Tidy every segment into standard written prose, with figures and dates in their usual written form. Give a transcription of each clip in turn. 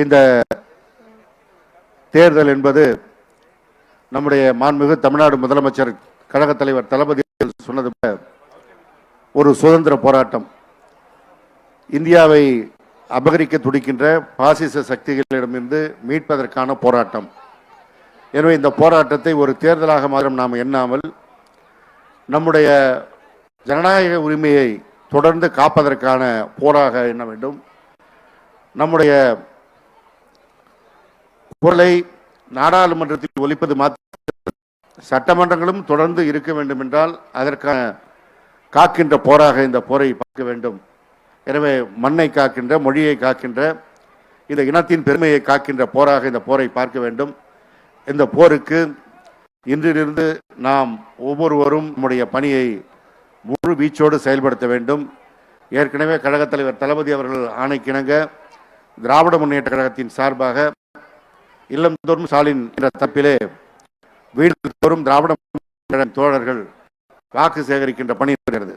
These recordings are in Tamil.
இந்த தேர்தல் என்பது நம்முடைய மாண்புமிகு தமிழ்நாடு முதலமைச்சர் கழக தலைவர் தளபதி சொன்னது ஒரு சுதந்திர போராட்டம். இந்தியாவை அபகரிக்க துடிக்கின்ற பாசிச சக்திகளிடமிருந்து மீட்பதற்கான போராட்டம். எனவே இந்த போராட்டத்தை ஒரு தேர்தலாக மாத்திரம் நாம் எண்ணாமல் நம்முடைய ஜனநாயக உரிமையை தொடர்ந்து காப்பதற்கான போராக எண்ண வேண்டும். நம்முடைய குரலை நாடாளுமன்றத்தில் ஒலிப்பது மாத்திரம் சட்டமன்றங்களும் தொடர்ந்து இருக்க வேண்டும் என்றால் அதற்கான காக்கின்ற போராக இந்த போரை பார்க்க வேண்டும். எனவே மண்ணை காக்கின்ற, மொழியை காக்கின்ற, இந்த இனத்தின் பெருமையை காக்கின்ற போராக இந்த போரை பார்க்க வேண்டும். இந்த போருக்கு இன்றிலிருந்து நாம் ஒவ்வொருவரும் நம்முடைய பணியை முழு வீச்சோடு செயல்படுத்த வேண்டும். ஏற்கனவே கழகத் தலைவர் தளபதி அவர்கள் ஆணைக்கிணங்க திராவிட முன்னேற்ற கழகத்தின் சார்பாக இல்லந்தோறும் ஸ்டாலின் என்ற தப்பிலே வீடு தோறும் திராவிட தோழர்கள் வாக்கு சேகரிக்கின்ற பணி இருக்கிறது.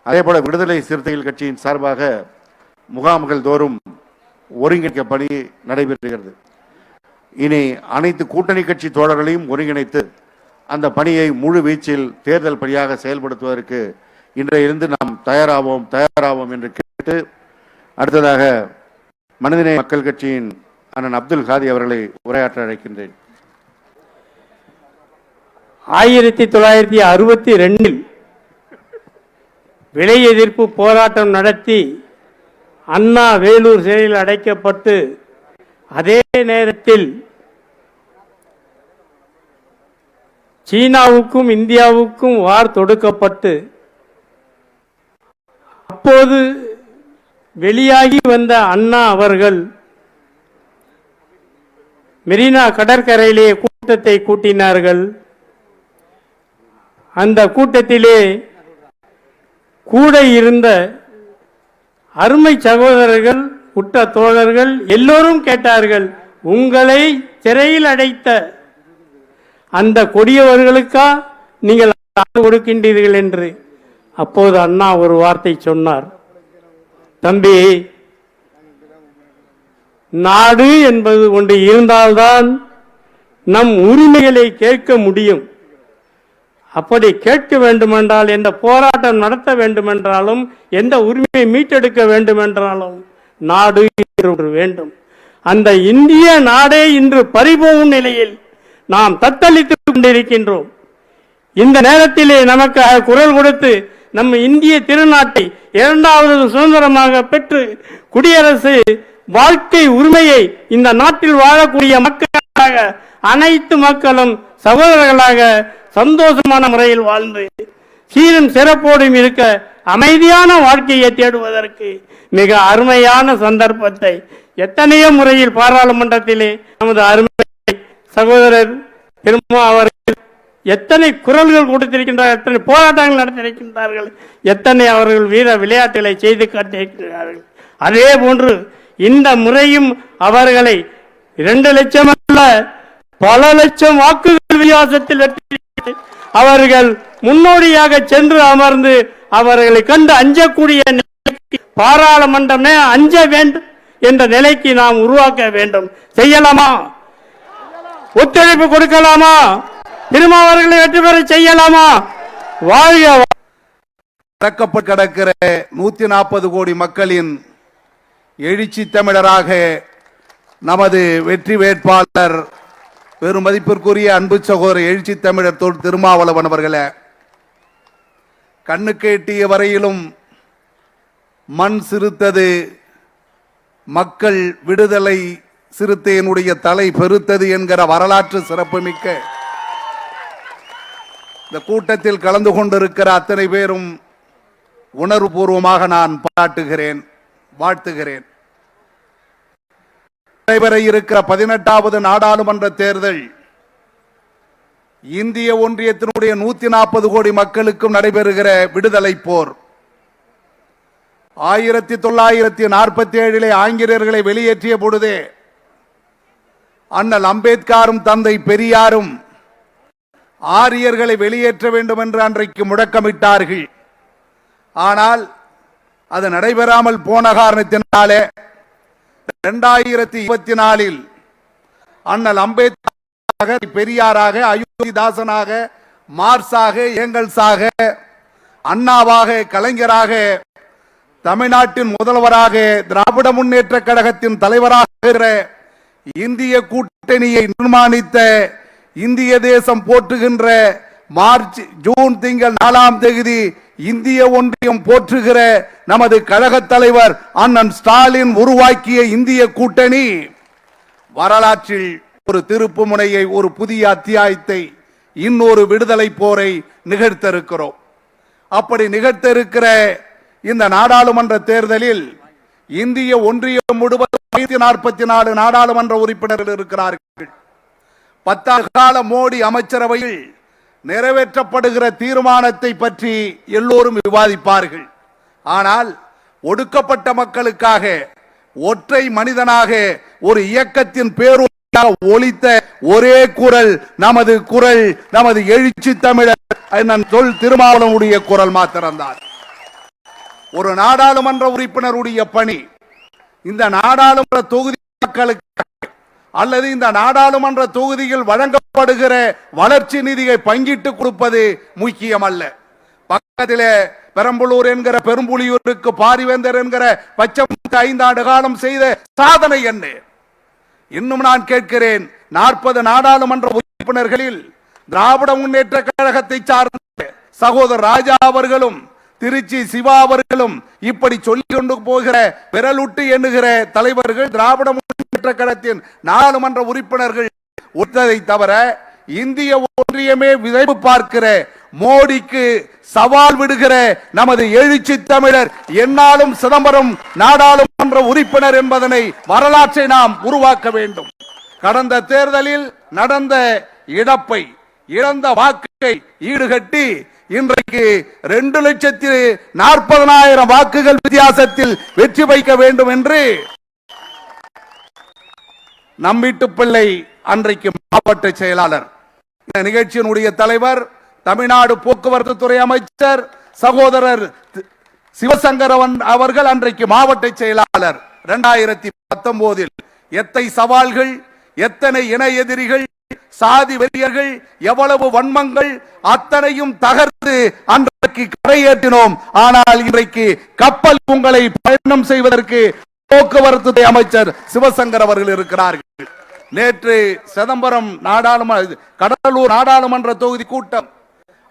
அதேபோல விடுதலை சிறுத்தைகள் கட்சியின் சார்பாக முகாம்கள் தோறும் ஒருங்கிணைக்க பணி நடைபெறுகிறது. இனி அனைத்து கூட்டணி கட்சி தோழர்களையும் ஒருங்கிணைத்து அந்த பணியை முழு வீச்சில் தேர்தல் பணியாக செயல்படுத்துவதற்கு இன்றையிலிருந்து நாம் தயாராவோம் என்று கேட்டு அடுத்ததாக மனிதநேய மக்கள் கட்சியின் அண்ணன் அப்துல் காதி அவர்களை உரையாற்ற அழைக்கின்றேன். 1962 விலை எதிர்ப்பு போராட்டம் நடத்தி அண்ணா வேலூர் சிறையில் அடைக்கப்பட்டு அதே நேரத்தில் சீனாவுக்கும் இந்தியாவுக்கும் வார் தொடுக்கப்பட்டு அப்போது வெளியாகி வந்த அண்ணா அவர்கள் மெரினா கடற்கரையிலே கூட்டத்தை கூட்டினார்கள். அந்த கூட்டத்திலே கூட இருந்த அருமை சகோதரர்கள், உற்ற தோழர்கள் எல்லோரும் கேட்டார்கள், உங்களை சிறையில் அடைத்த அந்த கொடியவர்களுக்கா நீங்கள் கொடுக்கின்றீர்கள் என்று. அப்போது அண்ணா ஒரு வார்த்தை சொன்னார், தம்பி, நாடு என்பது ஒன்று இருந்தால்தான் நம் உரிமைகளை கேட்க முடியும். அப்படி கேட்க வேண்டுமென்றால், எந்த போராட்டம் நடத்த வேண்டுமென்றாலும், எந்த உரிமையை மீட்டெடுக்க வேண்டுமென்றாலும் நாடு ஒன்று வேண்டும். அந்த இந்திய நாடே இன்று பறிபோகும் நிலையில் நாம் தத்தளித்துக் கொண்டிருக்கின்றோம். இந்த நேரத்திலே நமக்காக குரல் கொடுத்து நம்ம இந்திய திருநாட்டை இரண்டாவது சுதந்திரமாக பெற்று குடியரசு வாழ்க்கை உரிமையை இந்த நாட்டில் வாழக்கூடிய மக்களாக அனைத்து மக்களும் சகோதரர்களாக சந்தோஷமான முறையில் வாழ்ந்து சீரும் சிறப்போடும் இருக்க அமைதியான வாழ்க்கையை தேடுவதற்கு மிக அருமையான சந்தர்ப்பத்தை எத்தனையோ முறையில் பாராளுமன்றத்திலே நமது அருமை சகோதரர் திருமா அவர்கள் எத்தனை குரல்கள் கொடுத்திருக்கின்றார்கள், எத்தனை போராட்டங்கள் நடத்தியிருக்கின்றார்கள், எத்தனை அவர்கள் வீர விளையாட்டுகளை செய்து காட்டியிருக்கிறார்கள். அதே போன்று இந்த முறையும் அவர்களை 2 லட்சம் அல்ல பல லட்சம் வாக்குகள் வித்தியாசத்தில் வெற்றி அவர்கள் முன்னோடியாக சென்று அமர்ந்து அவர்களை கண்டு அஞ்சக்கூடிய நிலைக்கு பாராளுமன்றமே அஞ்ச வேண்டும் என்ற நிலைக்கு நாம் உருவாக்க வேண்டும். செய்யலாமா? ஒத்துழைப்பு கொடுக்கலாமா? திருமாவர்களை வெற்றி பெற செய்யலாமா? வாழ்க. அடக்கப்பட்டு கிடக்கிற 140 கோடி மக்களின் எழுச்சி தமிழராக நமது வெற்றி வேட்பாளர் பெரும் மதிப்பிற்குரிய அன்பு சகோதரர் எழுச்சி தமிழர் திருமாவளவன் அவர்களே, கண்ணுக்கு எட்டிய வரையிலும் மண் சிறுத்தது, மக்கள் விடுதலை சிறுத்தையினுடைய தலை பெருத்தது என்கிற வரலாற்று சிறப்புமிக்க இந்த கூட்டத்தில் கலந்து கொண்டிருக்கிற அத்தனை பேரும் உணர்வுபூர்வமாக நான் பாராட்டுகிறேன், வாழ்த்துகிறேன். நடைபெற இருக்கிற 18வது நாடாளுமன்ற தேர்தல் இந்திய ஒன்றியத்தினுடைய 140 கோடி மக்களுக்கும் நடைபெறுகிற விடுதலை போர். 1947 ஆங்கிலேயர்களை வெளியேற்றிய பொழுதே அண்ணல் அம்பேத்கரும் தந்தை பெரியாரும் ஆரியர்களை வெளியேற்ற வேண்டும் என்று அன்றைக்கு முழக்கமிட்டார்கள். ஆனால் அது நடைபெறாமல் போன காரணத்தினாலே 2024 அண்ணல் அம்பேத்கர், பெரியாராக, அயோத்திதாசனாக, மார்க்ஸாக, ஏங்கல்ஸாக, அண்ணாவாக, கலைஞராக, தமிழ்நாட்டின் முதல்வராக, திராவிட முன்னேற்ற கழகத்தின் தலைவராக இந்திய கூட்டணியை நிர்மாணித்த, இந்திய தேசம் போற்றுகின்ற, மார்ச் ஜூன் திங்கள் 4ஆம் தேதி இந்திய ஒன்றியம் போற்றுகிற நமது கழக தலைவர் அண்ணன் ஸ்டாலின் உருவாக்கிய இந்திய கூட்டணி வரலாற்றில் ஒரு திருப்பு முனையை, ஒரு புதிய அத்தியாயத்தை, இன்னொரு விடுதலை போரை நிகழ்த்திருக்கிறோம். அப்படி நிகழ்த்திருக்கிற இந்த நாடாளுமன்ற தேர்தலில் இந்திய ஒன்றியம் முழுவதும் 144 நாடாளுமன்ற உறுப்பினர்கள் இருக்கிறார்கள். 10 ஆண்டு கால மோடி அமைச்சரவையில் நிறைவேற்றப்படுகிற தீர்மானத்தை பற்றி எல்லோரும் விவாதிப்பார்கள். ஆனால் ஒடுக்கப்பட்ட மக்களுக்காக ஒற்றை மனிதனாக ஒரு இயக்கத்தின் பேரொலியாக ஒலித்த ஒரே குரல் நமது எழுச்சி தமிழர் சொல் திருமாவளவனுடைய குரல் மாத்திரம்தான். ஒரு நாடாளுமன்ற உறுப்பினருடைய பணி இந்த நாடாளுமன்ற தொகுதி மக்களுக்கு அல்லது இந்த நாடாளுமன்ற தொகுதியில் வழங்கப்படுகிற வளர்ச்சி நிதியை பங்கிட்டு கொடுப்பது முக்கியமல்ல. பக்கத்திலே பெரம்பலூர் என்கிற பெரும்புலியூருக்கு பாரிவேந்தர் என்கிற பச்சைமுத்து 5 ஆண்டு காலம் செய்த சாதனை என்ன? இன்னும் நான் கேட்கிறேன், 40 நாடாளுமன்ற உறுப்பினர்களில் திராவிட முன்னேற்ற கழகத்தை சார்ந்த சகோதரர் ராஜா அவர்களும் திருச்சி சிவா அவர்களும் இப்படி சொல்லிக் கொண்டு போகிற விரலுட்டு எண்ணுகிற தலைவர்கள் திராவிட முன்னேற்ற கழகத்தின் நாடாளுமன்ற உறுப்பினர்கள் ஒத்ததை தவிர இந்திய ஒன்றியமே விரைவு பார்க்கிற, மோடிக்கு சவால் விடுகிற நமது எழுச்சி தமிழர் என்னாலும் சிதம்பரம் நாடாளுமன்ற உறுப்பினர் என்பதனை வரலாற்றை நாம் உருவாக்க வேண்டும். கடந்த தேர்தலில் நடந்த இழப்பை, இழந்த வாக்கை ஈடுகட்டி இன்றைக்கு 2,40,000 வாக்குகள் வித்தியாசத்தில் வெற்றி வைக்க வேண்டும் என்று நம்பிட்டு பிள்ளை அன்றைக்கு மாவட்ட செயலாளர், இந்த நிகழ்ச்சியினுடைய தலைவர், தமிழ்நாடு போக்குவரத்து துறை அமைச்சர் சகோதரர் சிவசங்கரவன் அவர்கள் அன்றைக்கு மாவட்ட செயலாளர். 2019 எத்தனை சவால்கள், எத்தனை இன எதிரிகள், சாதி வெறியர்கள், எவ்வளவு வன்மங்கள் அத்தனையும் தகர்த்து அன்றைக்கு கரையேற்றினோம். ஆனால் இன்றைக்கு கப்பல் உங்களை பயணம் செய்வதற்கு போக்குவரத்து அமைச்சர் சிவசங்கர் அவர்கள் இருக்கிறார்கள். நேற்று சிதம்பரம் கடலூர் நாடாளுமன்ற தொகுதி கூட்டம்,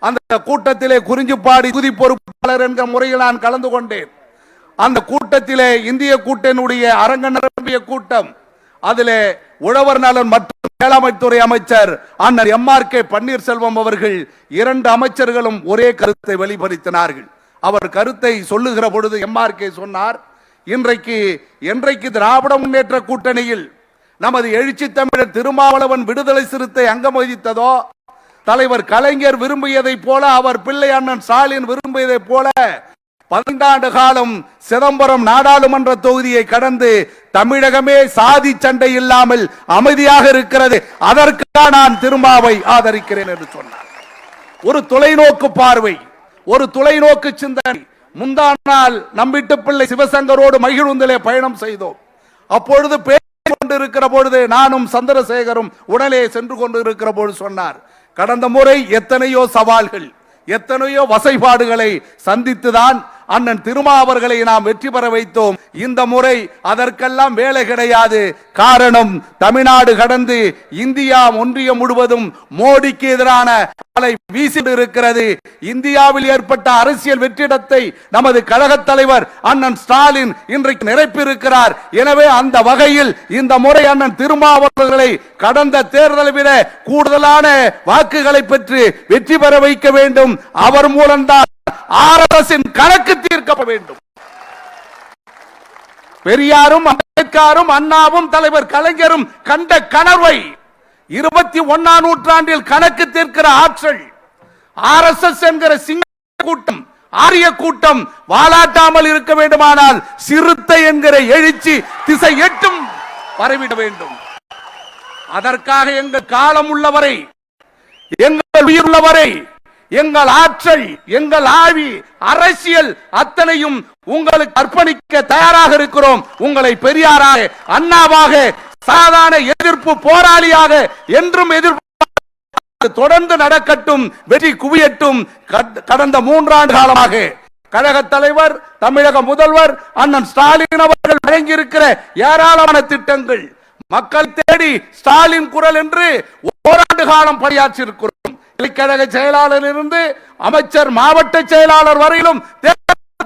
அந்த கூட்டத்திலே குறிஞ்சிப்பாடி தொகுதி பொறுப்பாளர் என்ற முறையில் நான் கலந்து கொண்டேன். அந்த கூட்டத்திலே இந்திய கூட்டணியுடைய அரங்க நிரம்பிய கூட்டம். அதிலே உழவர் நலன் மற்றும் வேளாண்மைத்துறை அமைச்சர் அண்ணன் MRK பன்னீர்செல்வம் அவர்கள் 2 அமைச்சர்களும் ஒரே கருத்தை வெளிப்படுத்தினார்கள். அவர் கருத்தை சொல்லுகிற பொழுது MRK சொன்னார், இன்றைக்கு திராவிட முன்னேற்ற கூட்டணியில் நமது எழுச்சி தமிழர் திருமாவளவன் விடுதலை சிறுத்தை அங்கம் வகித்ததோ, தலைவர் கலைஞர் விரும்பியதை போல, அவர் பிள்ளை அண்ணன் ஸ்டாலின் விரும்பியதை போல 15 ஆண்டு காலம் சிதம்பரம் நாடாளுமன்ற தொகுதியை கடந்து தமிழகமே சாதி சண்டை இல்லாமல் அமைதியாக இருக்கிறது. அதற்காக நான் திருமாவை ஆதரிக்கிறேன் என்று சொன்னார். ஒரு தொலைநோக்கு பார்வை, ஒரு தொலைநோக்கு சிந்தனை. முந்தான நாள் நம்பிட்டு பிள்ளை சிவசங்கரோடு மகிழுந்திலே பயணம் செய்தோம். அப்பொழுது பேசிக் கொண்டிருக்கிற பொழுது நானும் சந்திரசேகரும் உடனே சென்று கொண்டிருக்கிற பொழுது சொன்னார், கடந்த முறை எத்தனையோ சவால்கள், எத்தனையோ வசைபாடுகளை சந்தித்துதான் அண்ணன் திருமாவர்களை நாம் வெற்றி பெற வைத்தோம். இந்த முறை அதற்கெல்லாம் வேலை கிடையாது. காரணம், தமிழ்நாடு கடந்து இந்தியா ஒன்றியம் முழுவதும் மோடிக்கு எதிரான அலை வீசிட்டு இருக்கிறது. இந்தியாவில் ஏற்பட்ட அரசியல் வெற்றிடத்தை நமது கழக தலைவர் அண்ணன் ஸ்டாலின் இன்றைக்கு நிரப்பியிருக்கிறார். எனவே அந்த வகையில் இந்த முறை அண்ணன் திருமாவர்களை கடந்த தேர்தலை விட கூடுதலான வாக்குகளை பெற்று வெற்றி பெற வைக்க வேண்டும். அவர் மூலம்தான் ஆர்எஸ்எஸ் கணக்கு தீர்க்கப்பட வேண்டும். பெரியாரும் அம்பேத்கரும் அண்ணாவும் தலைவர் கலைஞரும் கண்ட கனவை 21ஆம் நூற்றாண்டில் கணக்கு தீர்க்கிற ஆற்றல் ஆர்எஸ்எஸ் என்கிற சிங்க கூட்டம், ஆரிய கூட்டம் வாலாட்டாமல் இருக்க வேண்டுமானால் சிறுத்தை என்கிற எழுச்சி திசை எட்டும் பரவிட வேண்டும். அதற்காக எங்கள் காலம் உள்ளவரை, எங்கள் உயிர் உள்ளவரை, எங்கள் ஆற்றல், எங்கள் ஆவி, அரசியல் அத்தனையும் உங்களுக்கு அர்ப்பணிக்க தயாராக இருக்கிறோம். உங்களை பெரியாராக, அண்ணாவாக, சாதாரண எதிர்ப்பு போராளியாக என்றும் எதிர்ப்பு தொடர்ந்து நடக்கட்டும், வெற்றி குவியட்டும். கடந்த 3 ஆண்டு காலமாக கழக தலைவர், தமிழக முதல்வர் அண்ணன் ஸ்டாலின் அவர்கள் வழங்கியிருக்கிற ஏராளமான திட்டங்கள் மக்கள் தேடி ஸ்டாலின் குரல் என்று ஓராண்டு காலம் பணியாற்றி இருக்கிறோம். கழக செயலாளரிலிருந்து அமைச்சர், மாவட்ட செயலாளர் வரையிலும்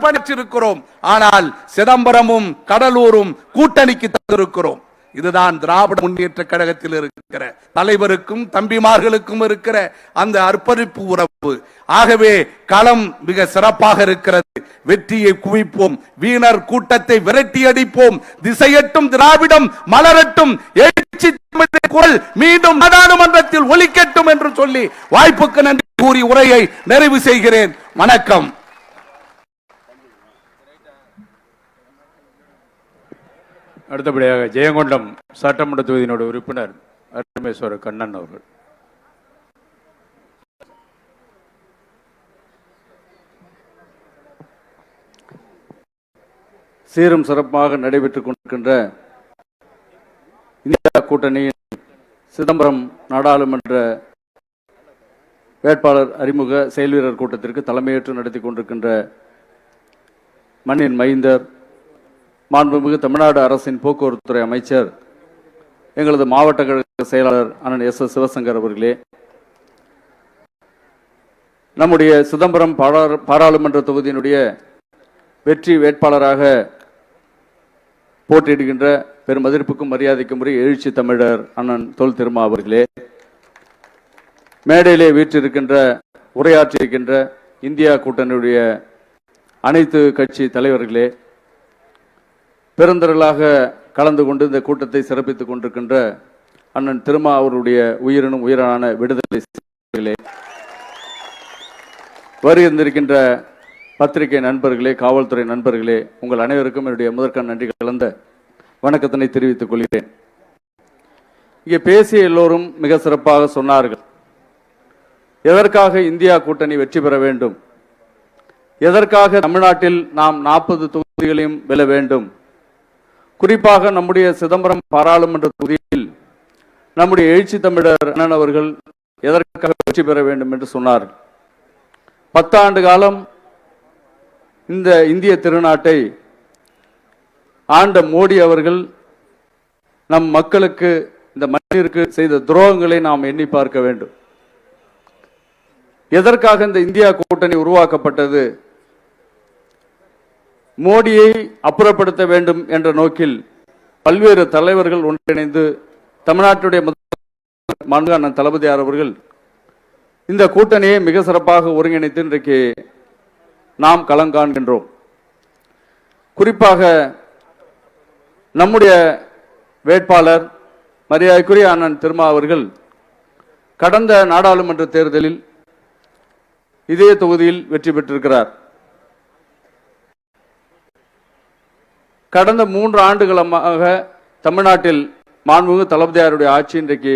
பணியாற்றிருக்கிறோம். ஆனால் சிதம்பரமும் கடலூரும் கூட்டணிக்கு தந்திருக்கிறோம். இதுதான் திராவிட முன்னேற்ற கழகத்தில் இருக்கிற தலைவருக்கும் தம்பிமார்களுக்கும் இருக்கிற அந்த அர்ப்பணிப்பு உறவு. ஆகவே களம் மிக சிறப்பாக இருக்கிறது. வெற்றியை குவிப்போம், வீணர் கூட்டத்தை விரட்டி அடிப்போம், திசையட்டும் திராவிடம் மலரட்டும், எழுச்சி குரல் மீண்டும் நாடாளுமன்றத்தில் ஒலிக்கட்டும் என்று சொல்லி வாய்ப்புக்கு நன்றி கூறி உரையை நிறைவு செய்கிறேன். வணக்கம். அடுத்தபடியாக ஜெயங்கொண்டம் சட்டமன்ற தொகுதியினுடைய உறுப்பினர் அருமேஸ்வர கண்ணன் அவர்கள். சீரும் சிறப்பாக நடைபெற்றுக் கொண்டிருக்கின்ற இந்தியா கூட்டணியின் சிதம்பரம் நாடாளுமன்ற வேட்பாளர் அறிமுக செயல்வீரர் கூட்டத்திற்கு தலைமையேற்று நடத்தி கொண்டிருக்கின்ற மண்ணின் மைந்தர், மாண்புமிகு தமிழ்நாடு அரசின் போக்குவரத்துறை அமைச்சர், எங்களது மாவட்ட கழக செயலாளர் அண்ணன் எஸ். சிவசங்கர் அவர்களே, நம்முடைய சிதம்பரம் பாராளுமன்ற தொகுதியினுடைய வெற்றி வேட்பாளராக போட்டியிடுகின்ற பெரும் மதிப்புக்கும் மரியாதைக்கும் உரிய எழுச்சி தமிழர் அண்ணன் தொல் திருமா அவர்களே, மேடையிலே வீற்றிருக்கின்ற உரையாற்றியிருக்கின்ற இந்தியா கூட்டணியுடைய அனைத்து கட்சி தலைவர்களே, பெருந்திரளாக கலந்து கொண்டு இந்த கூட்டத்தை சிறப்பித்துக் கொண்டிருக்கின்ற அண்ணன் திருமா அவருடைய உயிரினும் உயிரான விடுதலை சிறுத்தைகளே, வருகின்றிருக்கின்ற பத்திரிகை நண்பர்களே, காவல்துறை நண்பர்களே, உங்கள் அனைவருக்கும் என்னுடைய முதற்கண் நன்றி கலந்த வணக்கத்தினை தெரிவித்துக் கொள்கிறேன். இங்கே பேசிய எல்லோரும் மிக சிறப்பாக சொன்னார்கள். எதற்காக இந்தியா கூட்டணி வெற்றி பெற வேண்டும், எதற்காக தமிழ்நாட்டில் நாம் 40 தொகுதிகளையும் வெல்ல வேண்டும், குறிப்பாக நம்முடைய சிதம்பரம் பாராளுமன்ற தொகுதியில் நம்முடைய எழுச்சி தமிழர் அண்ணன் அவர்கள் எதற்காக வெற்றி பெற வேண்டும் என்று சொன்னார்கள். 10 ஆண்டு காலம் இந்த இந்திய திருநாட்டை ஆண்ட மோடி அவர்கள் நம் மக்களுக்கு, இந்த மண்ணிற்கு செய்த துரோகங்களை நாம் எண்ணி பார்க்க வேண்டும். எதற்காக இந்த இந்தியா கூட்டணி உருவாக்கப்பட்டது? மோடியை அப்புறப்படுத்த வேண்டும் என்ற நோக்கில் பல்வேறு தலைவர்கள் ஒன்றிணைந்து தமிழ்நாட்டுடைய முதல்வர் அண்ணன் தளபதியார் அவர்கள் இந்த கூட்டணியை மிக சிறப்பாக ஒருங்கிணைத்து இன்றைக்கு நாம் களம் காண்கின்றோம். குறிப்பாக நம்முடைய வேட்பாளர் மரியாதைக்குரிய அண்ணன் திருமா அவர்கள் கடந்த நாடாளுமன்ற தேர்தலில் இதே தொகுதியில் வெற்றி பெற்றிருக்கிறார். கடந்த 3 ஆண்டுகளமாக தமிழ்நாட்டில் மாண்புமிகு தளபதியாருடைய ஆட்சி இன்றைக்கு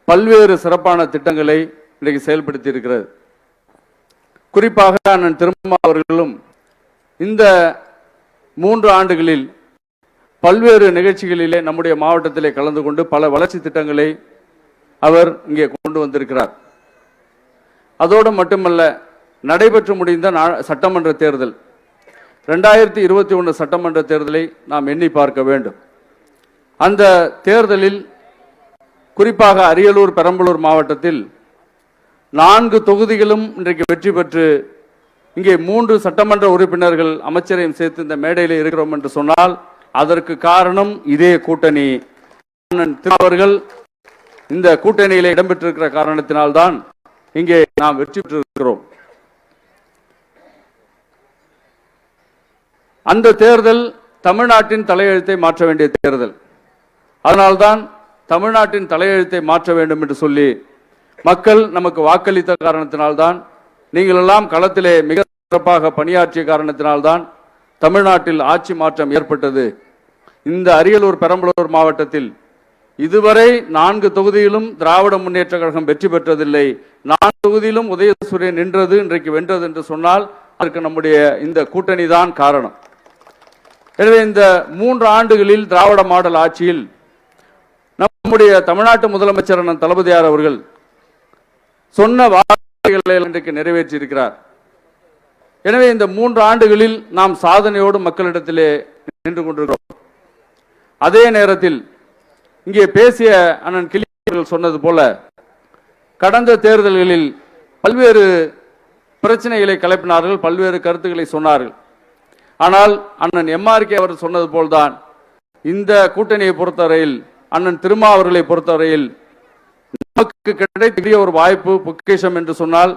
பல்வேறு சிறப்பான திட்டங்களை இன்றைக்கு செயல்படுத்தி இருக்கிறது. குறிப்பாக அண்ணன் திருமா அவர்களும் இந்த 3 ஆண்டுகளில் பல்வேறு நிகழ்ச்சிகளிலே நம்முடைய மாவட்டத்திலே கலந்து கொண்டு பல வளர்ச்சி திட்டங்களை அவர் இங்கே கொண்டு வந்திருக்கிறார். அதோடு மட்டுமல்ல, நடைபெற்று முடிந்த சட்டமன்ற தேர்தல் 2021 சட்டமன்ற தேர்தலை நாம் எண்ணி பார்க்க வேண்டும். அந்த தேர்தலில் குறிப்பாக அரியலூர், பெரம்பலூர் மாவட்டத்தில் 4 தொகுதிகளும் இன்றைக்கு வெற்றி பெற்று இங்கே 3 சட்டமன்ற உறுப்பினர்கள் அமைச்சரையும் சேர்த்து இந்த மேடையில் இருக்கிறோம் என்று சொன்னால் அதற்கு காரணம் இதே கூட்டணி. அவர்கள் இந்த கூட்டணியிலே இடம்பெற்றிருக்கிற காரணத்தினால்தான் இங்கே நாம் வெற்றி பெற்றிருக்கிறோம். அந்த தேர்தல் தமிழ்நாட்டின் தலையெழுத்தை மாற்ற வேண்டிய தேர்தல். அதனால்தான் தமிழ்நாட்டின் தலையெழுத்தை மாற்ற வேண்டும் என்று சொல்லி மக்கள் நமக்கு வாக்களித்த காரணத்தினால்தான், நீங்கள் எல்லாம் களத்திலே மிக சிறப்பாக பணியாற்றிய காரணத்தினால்தான் தமிழ்நாட்டில் ஆட்சி மாற்றம் ஏற்பட்டது. இந்த அரியலூர், பெரம்பலூர் மாவட்டத்தில் இதுவரை 4 தொகுதியிலும் திராவிட முன்னேற்ற கழகம் வெற்றி பெற்றதில்லை. 4 தொகுதியிலும் உதயசூரியன் நின்றது, இன்றைக்கு வென்றது என்று சொன்னால் அதற்கு நம்முடைய இந்த கூட்டணி தான் காரணம். எனவே இந்த 3 ஆண்டுகளில் திராவிட மாடல் ஆட்சியில் நம்முடைய தமிழ்நாட்டு முதலமைச்சர் அண்ணன் தளபதியார் அவர்கள் சொன்ன வாக்குறுதிகளை இன்றைக்கு நிறைவேற்றி இருக்கிறார். எனவே இந்த 3 ஆண்டுகளில் நாம் சாதனையோடு மக்களிடத்திலே நின்று கொண்டிருக்கிறோம். அதே நேரத்தில் இங்கே பேசிய அண்ணன் கிளி அவர்கள் சொன்னது போல கடந்த தேர்தல்களில் பல்வேறு பிரச்சனைகளை கிளப்பினார்கள், பல்வேறு கருத்துக்களை சொன்னார்கள். ஆனால் அண்ணன் MRK அவர் சொன்னது போல்தான் இந்த கூட்டணியை பொறுத்தவரையில், அண்ணன் திருமாவர்களை பொறுத்தவரையில் நமக்கு கிடைத்த ஒரு வாய்ப்பு பொக்கிஷம் என்று சொன்னால்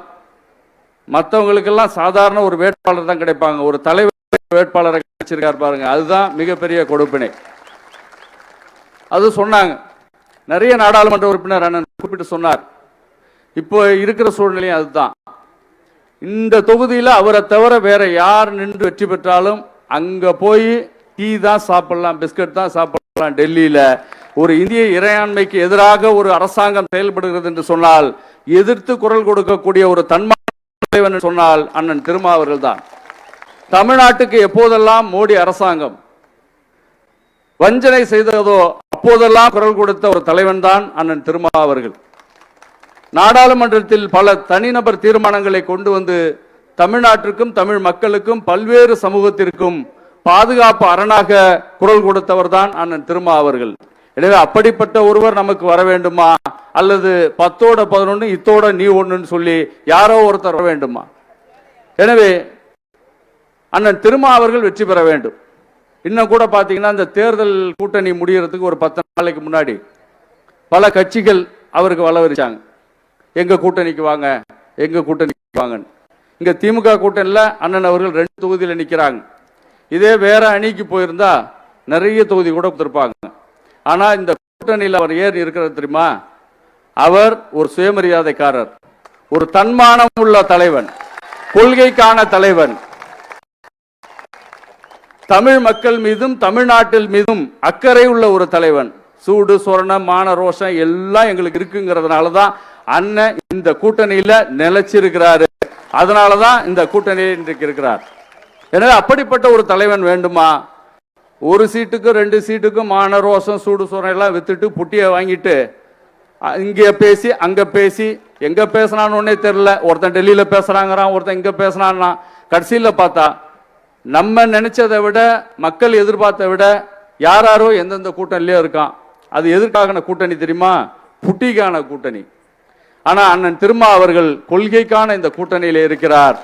மற்றவங்களுக்கெல்லாம் சாதாரண ஒரு வேட்பாளர் தான் கிடைப்பாங்க. ஒரு தலைவர் வேட்பாளரை கிடைச்சிருக்கார் பாருங்க, அதுதான் மிகப்பெரிய கொடுப்பினை. அது சொன்னாங்க. நிறைய நாடாளுமன்ற உறுப்பினர் அண்ணன் குறிப்பிட்டு சொன்னார். இப்போ இருக்கிற சூழ்நிலையும் அதுதான். இந்த தொகுதியில் அவரை தவிர வேற யார் நின்று வெற்றி பெற்றாலும் அங்க போய் டீ தான் சாப்பிடலாம், பிஸ்கட் தான் சாப்பிடலாம். டெல்லியில ஒரு இந்திய இறையாண்மைக்கு எதிராக ஒரு அரசாங்கம் செயல்படுகிறது என்று சொன்னால் எதிர்த்து குரல் கொடுக்கக்கூடிய ஒரு தன்மான சொன்னால் அண்ணன் திருமாவர்கள் தான். தமிழ்நாட்டுக்கு எப்போதெல்லாம் மோடி அரசாங்கம் வஞ்சனை செய்ததோ அப்போதெல்லாம் குரல் கொடுத்த ஒரு தலைவன் தான் அண்ணன் திருமாவர்கள். நாடாளுமன்றத்தில் பல தனிநபர் தீர்மானங்களை கொண்டு வந்து தமிழ்நாட்டிற்கும் தமிழ் மக்களுக்கும் பல்வேறு சமூகத்திற்கும் பாதுகாப்பு அரணாக குரல் கொடுத்தவர் தான் அண்ணன் திருமாவர்கள். எனவே அப்படிப்பட்ட ஒருவர் நமக்கு வர வேண்டுமா, அல்லது 10ஓட 11 இத்தோட நீ ஒண்ணுன்னு சொல்லி யாரோ ஒருத்தர் வர வேண்டுமா? எனவே அண்ணன் திருமாவர்கள் வெற்றி பெற வேண்டும். இன்னும் கூட பாத்தீங்கன்னா இந்த தேர்தல் கூட்டணி முடியறதுக்கு ஒரு 10 நாளைக்கு முன்னாடி பல கட்சிகள் அவருக்கு வளவரிச்சாங்க, எங்க கூட்டணிக்கு வாங்க, எங்க கூட்டணிக்கு வாங்க. இங்க திமுக கூட்டணியில் அண்ணன் அவர்கள் 2 தொகுதியில் நிற்கிறாங்க. இதே வேற அணிக்கு போயிருந்தா நிறைய தொகுதி கூட கொடுத்திருப்பாங்க. ஆனா இந்த கூட்டணியில் அவர் ஏன் இருக்கிறது தெரியுமா? அவர் ஒரு சுயமரியாதைக்காரர், ஒரு தன்மானம் உள்ள தலைவன், கொள்கைக்கான தலைவன், தமிழ் மக்கள் மீதும் தமிழ்நாட்டில் மீதும் அக்கறை உள்ள ஒரு தலைவன். சூடு சொரணம் மான ரோஷம் எல்லாம் எங்களுக்கு இருக்குங்கிறதுனாலதான் அண்ணன் இந்த கூட்டணியில நிலைச்சிருக்கிறாரு. அதனாலதான் இந்த கூட்டணியில் இன்றைக்கு இருக்கிறார். எனவே அப்படிப்பட்ட ஒரு தலைவன் வேண்டுமா? ஒரு சீட்டுக்கும் 2 சீட்டுக்கும் மான ரோஷம் சூடு சொரணம் எல்லாம் வித்துட்டு புட்டியை வாங்கிட்டு இங்க பேசி அங்க பேசி எங்க பேசினான்னு ஒன்னே தெரியல. ஒருத்தன் டெல்லியில பேசுறாங்கிறான், ஒருத்தன் இங்க பேசினான்னா கடைசியில பார்த்தா நம்ம நினைச்சதை விட மக்கள் எதிர்பார்த்த விட யாரோ எந்தெந்த கூட்டணிலயோ இருக்கான். அது எதற்கான கூட்டணி தெரியுமா? புட்டிக்கான கூட்டணி. ஆனா அண்ணன் திருமா அவர்கள் கொள்கைக்கான இந்த கூட்டணியில இருக்கிறார்.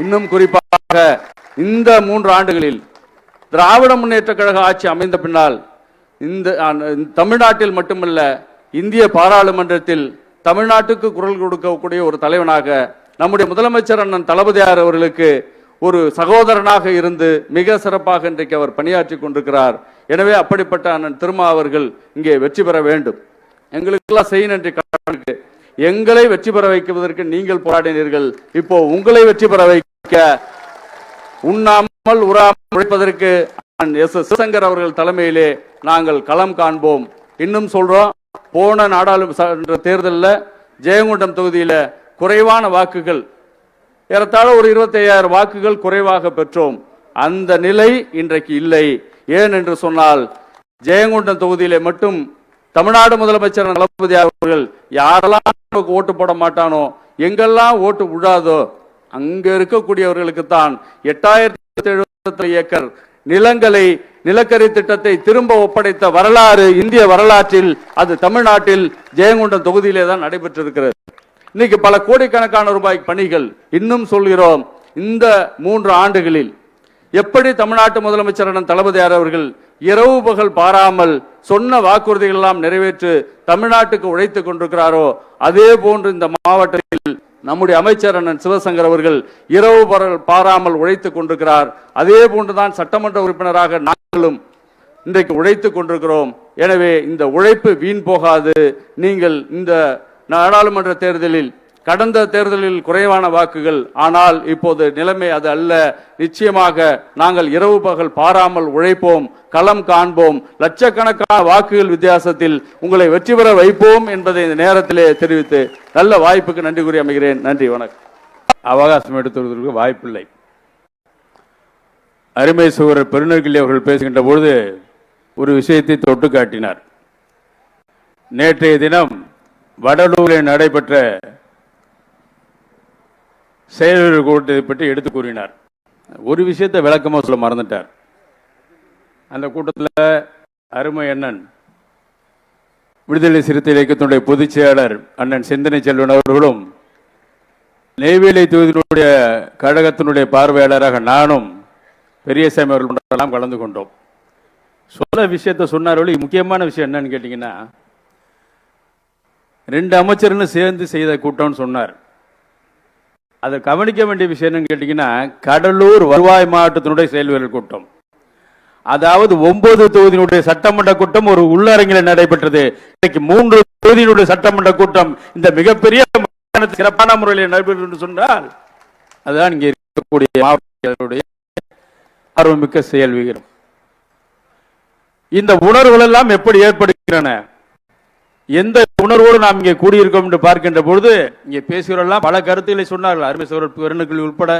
இன்னும் குறிப்பாக இந்த 3 ஆண்டுகளில் திராவிட முன்னேற்ற கழக ஆட்சி அமைந்த பின்னால் இந்த தமிழ்நாட்டில் மட்டுமல்ல இந்திய பாராளுமன்றத்தில் தமிழ்நாட்டுக்கு குரல் கொடுக்கக்கூடிய ஒரு தலைவனாக நம்முடைய முதலமைச்சர் அண்ணன் தளபதியார் அவர்களுக்கு ஒரு சகோதரனாக இருந்து மிக சிறப்பாக இன்றைக்கு அவர் பணியாற்றி கொண்டிருக்கிறார். எனவே அப்படிப்பட்ட அண்ணன் திருமா அவர்கள் இங்கே வெற்றி பெற வேண்டும். எங்களுக்கெல்லாம் செய்ய நன்றி கடனுக்கு. எங்களை வெற்றி பெற வைக்குவதற்கு நீங்கள் போராடினீர்கள். இப்போ உங்களை வெற்றி பெற வைக்க உண்ணாமல் உறாமல் உழைப்பதற்கு சிவசங்கர் அவர்கள் தலைமையிலே நாங்கள் களம் காண்போம். இன்னும் சொல்றோம், போன நாடாளுமன்ற தேர்தலில் ஜெயங்கொண்டம் தொகுதியில குறைவான வாக்குகள், ஏறத்தாழ ஒரு 25,000 வாக்குகள் குறைவாக பெற்றோம். அந்த நிலை இன்றைக்கு இல்லை. ஏன் என்று சொன்னால் ஜெயங்கொண்டம் தொகுதியிலே மட்டும் தமிழ்நாடு முதலமைச்சர் தளபதி அவர்கள் யாரெல்லாம் ஓட்டு போட மாட்டானோ, எங்கெல்லாம் ஓட்டு விழாதோ அங்க இருக்கக்கூடியவர்களுக்கு தான் 8,070 ஏக்கர் நிலங்களை நிலக்கரி திட்டத்தை திரும்ப ஒப்படைத்த வரலாறு இந்திய வரலாற்றில் அது தமிழ்நாட்டில் ஜெயங்கொண்டம் தொகுதியிலே தான் நடைபெற்றிருக்கிறது. இன்னைக்கு பல கோடிக்கணக்கான ரூபாய் பணிகள். இன்னும் சொல்கிறோம், இந்த 3 ஆண்டுகளில் எப்படி தமிழ்நாட்டு முதலமைச்சர் தளபதியார் அவர்கள் இரவு பகல் பாராமல் சொன்ன வாக்குறுதிகள் எல்லாம் நிறைவேற்று தமிழ்நாட்டுக்கு உழைத்துக் கொண்டிருக்கிறாரோ, அதே போன்று இந்த மாவட்டத்தில் நம்முடைய அமைச்சர் அண்ணன் சிவசங்கர் அவர்கள் இரவு பகல் பாராமல் உழைத்துக் கொண்டிருக்கிறார். அதே போன்றுதான் சட்டமன்ற உறுப்பினராக நாங்களும் இன்றைக்கு உழைத்துக் கொண்டிருக்கிறோம். எனவே இந்த உழைப்பு வீண் போகாது. நீங்கள் இந்த நாடாளுமன்ற தேர்தலில் கடந்த தேர்தலில் குறைவான வாக்குகள், ஆனால் இப்போது நிலைமை அது அல்ல. நிச்சயமாக நாங்கள் இரவு பகல் பாராமல் உழைப்போம், களம் காண்போம், லட்சக்கணக்கான வாக்குகள் வித்தியாசத்தில் உங்களை வெற்றி பெற வைப்போம் என்பதை இந்த நேரத்திலே தெரிவித்து நல்ல வாய்ப்புக்கு நன்றி கூறி அமைகிறேன். நன்றி, வணக்கம். அவகாசம் எடுத்துவதற்கு வாய்ப்பில்லை. அருமை சகோதரர் பெருநெல்கிள்ளி அவர்கள் பேசுகின்ற பொழுது ஒரு விஷயத்தை தொட்டு காட்டினார். நேற்றைய தினம் வடலூரில் நடைபெற்ற செயலர்கள் கூட்டத்தை பற்றி எடுத்து கூறினார். ஒரு விஷயத்தை விளக்கமாக சொல்ல மறந்துட்டார். அந்த கூட்டத்தில் அருமை அண்ணன் விடுதலை சிறுத்தை இயக்கத்தினுடைய பொதுச் செயலாளர் அண்ணன் சிந்தனை செல்வன் அவர்களும், நெய்வேலி தொகுதியினுடைய கழகத்தினுடைய பார்வையாளராக நானும் பெரியசாமி அவர்கள் கலந்து கொண்டோம். சொல்ல விஷயத்த சொன்னார்கள். முக்கியமான விஷயம் என்னன்னு கேட்டீங்கன்னா, 2 அமைச்சர்களும் சேர்ந்து செய்த கூட்டம்னு சொன்னார். அதை கவனிக்க வேண்டிய விஷயம் என்னன்னு கேட்டீங்கன்னா, கடலூர் வருவாய் மாவட்டத்தினுடைய செயல்வீரர் கூட்டம், அதாவது 9 தொகுதியினுடைய சட்டமன்ற கூட்டம் ஒரு உள்ளரங்கில் நடைபெற்றது. இன்னைக்கு 3 தொகுதியினுடைய சட்டமன்ற கூட்டம் இந்த மிகப்பெரிய சிறப்பான முறையில் நடைபெற்றது என்று சொன்னால், அதுதான் இங்கே இருக்கக்கூடிய மாவட்டங்களுடைய ஆர்வமிக்க செயல் வீரம். இந்த உணர்வுகள் எல்லாம் எப்படி ஏற்படுகின்றன, எந்த உணர்வோடு நாம் இங்கே கூடியிருக்கோம் என்று பார்க்கின்ற பொழுது, இங்கே பேசுகிறவர்கள் பல கருத்துக்களை சொன்னார்கள். அருமை சகோதரர் பெருநெல்கிள்ளி உட்பட,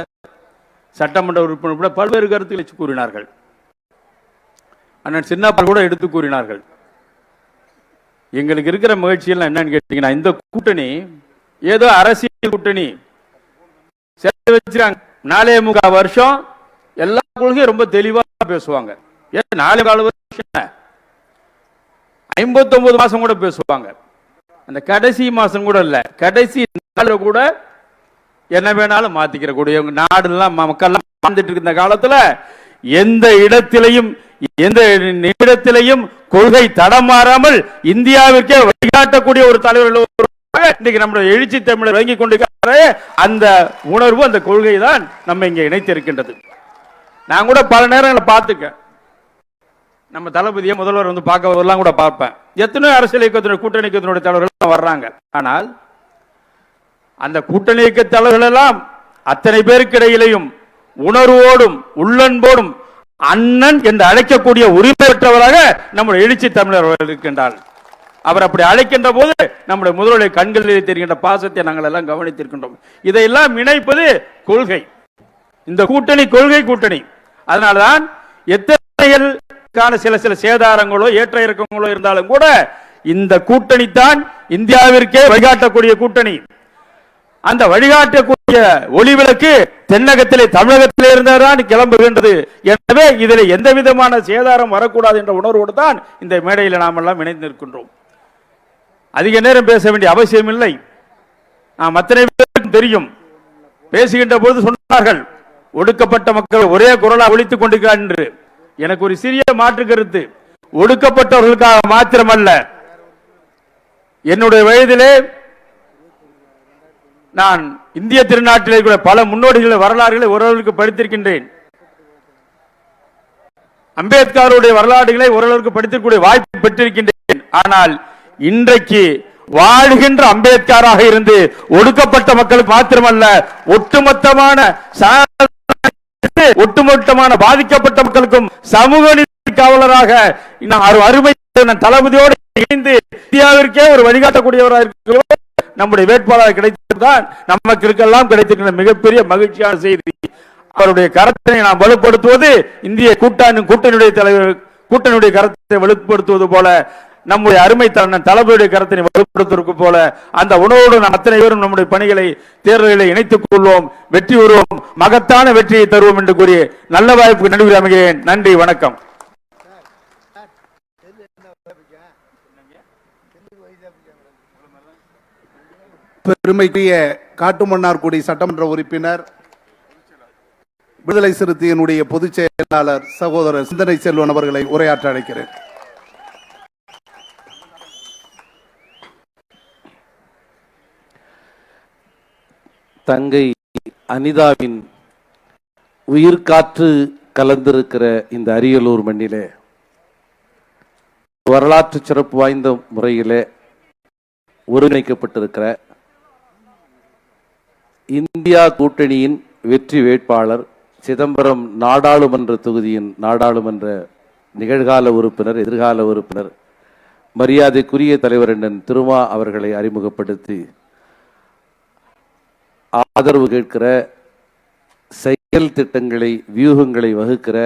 சட்டமன்ற உறுப்பினர் உட்பட பல்வேறு கருத்துக்களை கூறினார்கள். அண்ணன் சின்னப்பா கூட எடுத்து கூறினார்கள். எங்களுக்கு இருக்கிற மகிழ்ச்சியெல்லாம் என்னன்னு கேட்டீங்கன்னா, இந்த கூட்டணி ஏதோ அரசியல் கூட்டணி சேர்த்து வச்சிருக்காங்க. 4.25 வருஷம் எல்லா கொள்கையும் ரொம்ப தெளிவா பேசுவாங்க. 4.25 வருஷம் 59 மாசம் கூட பேசுவாங்க. அந்த கடைசி மாசம் கூட இல்ல, கடைசி நாள் கூட என்ன வேணாலும் மாத்திக்கிற கூடிய நாடுலாம் மக்கள் வாழ்ந்துட்டு இருந்த காலத்துல எந்த இடத்திலையும் எந்த நிமிடத்திலையும் கொள்கை தடமாறாமல் இந்தியாவிற்கே வழிகாட்டக்கூடிய ஒரு தலைவர் இன்னைக்கு நம்முடைய எழுச்சி தமிழர் வழங்கி கொண்டிருக்கிற அந்த உணர்வு, அந்த கொள்கை தான் நம்ம இங்க இணைத்திருக்கின்றது. நான் கூட பல நேரங்களை பார்த்துக்க, நம்ம தளபதியை முதல்வர் வந்து பார்க்க கூட பார்ப்பேன். எத்தனையோ அரசியல் இயக்கத்தினுடைய கூட்டணி இயக்கத்தினுடைய தலைவர்கள் வர்றாங்க. ஆனால் அந்த கூட்டணி இயக்க தலைவர்கள் எல்லாம் அத்தனை பேருக்கு இடையிலையும் உணர்வோடும் உள்ளன்போடும் அண்ணன் என்று அழைக்கக்கூடிய உரிமை பெற்றவராக நம்முடைய எழுச்சி தமிழர் இருக்கின்றார். அவர் அப்படி அழைக்கின்ற போது நம்முடைய முதல்வருடைய கண்களில் தெரிகின்ற பாசத்தை நாங்கள் எல்லாம் கவனித்திருக்கின்றோம். இதையெல்லாம் இணைப்பது கொள்கை. இந்த கூட்டணி கொள்கை கூட்டணி. அதனால்தான் எத்தனை சில சேதாரங்களோ ஏற்ற இறக்கங்களோ இருந்தாலும் கூட இந்த கூட்டணி தான் இந்தியாவிற்கே வழிகாட்டக்கூடிய கூட்டணி. அந்த வழிகாட்டக்கூடிய ஒளிவிளக்கு தென்னகத்திலே தமிழகத்திலே இருந்தால்தான் கிளம்புகின்றது. எனவே இதில் எந்த விதமான சேதாரம் வரக்கூடாது என்ற உணர்வோடு தான் இந்த மேடையில் நாம் எல்லாம் இணைந்து நிற்கின்றோம். அதிக நேரம் பேச வேண்டிய அவசியம் இல்லை. நாம் அத்தனை பேருக்கும் தெரியும். பேசுகின்ற போது சொன்னார்கள், ஒடுக்கப்பட்ட மக்கள் ஒரே குரலாக ஒலித்துக் கொண்டிருக்கிறார் என்று. எனக்கு ஒரு சிறிய மாற்று கருத்து. ஒடுக்கப்பட்டவர்களுக்காக மாத்திரமல்ல, என்னுடைய வயதிலே நான் இந்திய திருநாட்டிலே கூட பல முன்னோடிகளை வரலாறுகளை ஓரளவுக்கு படித்திருக்கின்றேன். அம்பேத்கருடைய வரலாறுகளை ஓரளவுக்கு படித்திருக்கக்கூடிய வாய்ப்பு பெற்றிருக்கின்றேன். ஆனால் இன்றைக்கு வாழ்கின்ற அம்பேத்கராக இருந்து ஒடுக்கப்பட்ட மக்களுக்கு மாத்திரமல்ல, ஒட்டுமொத்தமான பாதிக்கப்பட்ட மக்களுக்கும் சமூக நீதி காவலராக அருமை தளபதியோடு இணைந்து இந்தியாவிற்கே ஒரு வழிகாட்டக்கூடியவராக இருக்கிறோம். நம்முடைய வேட்பாளர் கிடைத்ததுதான் நமக்கு இருக்கலாம் கிடைத்திருக்கிற மிகப்பெரிய மகிழ்ச்சியான செய்தி. அவருடைய கருத்தை நாம் வலுப்படுத்துவது இந்திய கூட்டணியுடைய தலைவர் கூட்டணியுடைய கருத்தை வலுப்படுத்துவது போல, நம்முடைய அருமை தளபதியுடைய கருத்தை வலுப்படுத்துவதற்கு போல அந்த உணவோடு நாம் அத்தனை பேரும் நம்முடைய பணிகளை தேர்தல்களை இணைத்துக் கொள்வோம், வெற்றி பெறுவோம், மகத்தான வெற்றியை தருவோம் என்று கூறி நல்ல வாய்ப்புக்கு நன்றி அமைகிறேன். நன்றி, வணக்கம். பெருமைக்குரிய காட்டுமன்னார்குடி சட்டமன்ற உறுப்பினர் விடுதலை சிறுத்தையினுடைய பொதுச் செயலாளர் சகோதரர் சிந்தனை செல்வன் அவர்களை உரையாற்ற அழைக்கிறேன். தங்கை அனிதாவின் உயிர்காற்று கலந்திருக்கிற இந்த அரியலூர் மண்ணிலே வரலாற்று சிறப்பு வாய்ந்த முறையிலே ஒருங்கிணைக்கப்பட்டிருக்கிற இந்தியா கூட்டணியின் வெற்றி வேட்பாளர், சிதம்பரம் நாடாளுமன்ற தொகுதியின் நாடாளுமன்ற நிகழ்கால உறுப்பினர், எதிர்கால உறுப்பினர், மரியாதைக்குரிய தலைவர் அண்ணன் திருமா அவர்களை அறிமுகப்படுத்தி ஆதரவு கேட்கிற, செயல் திட்டங்களை, வியூகங்களை வகுக்கிற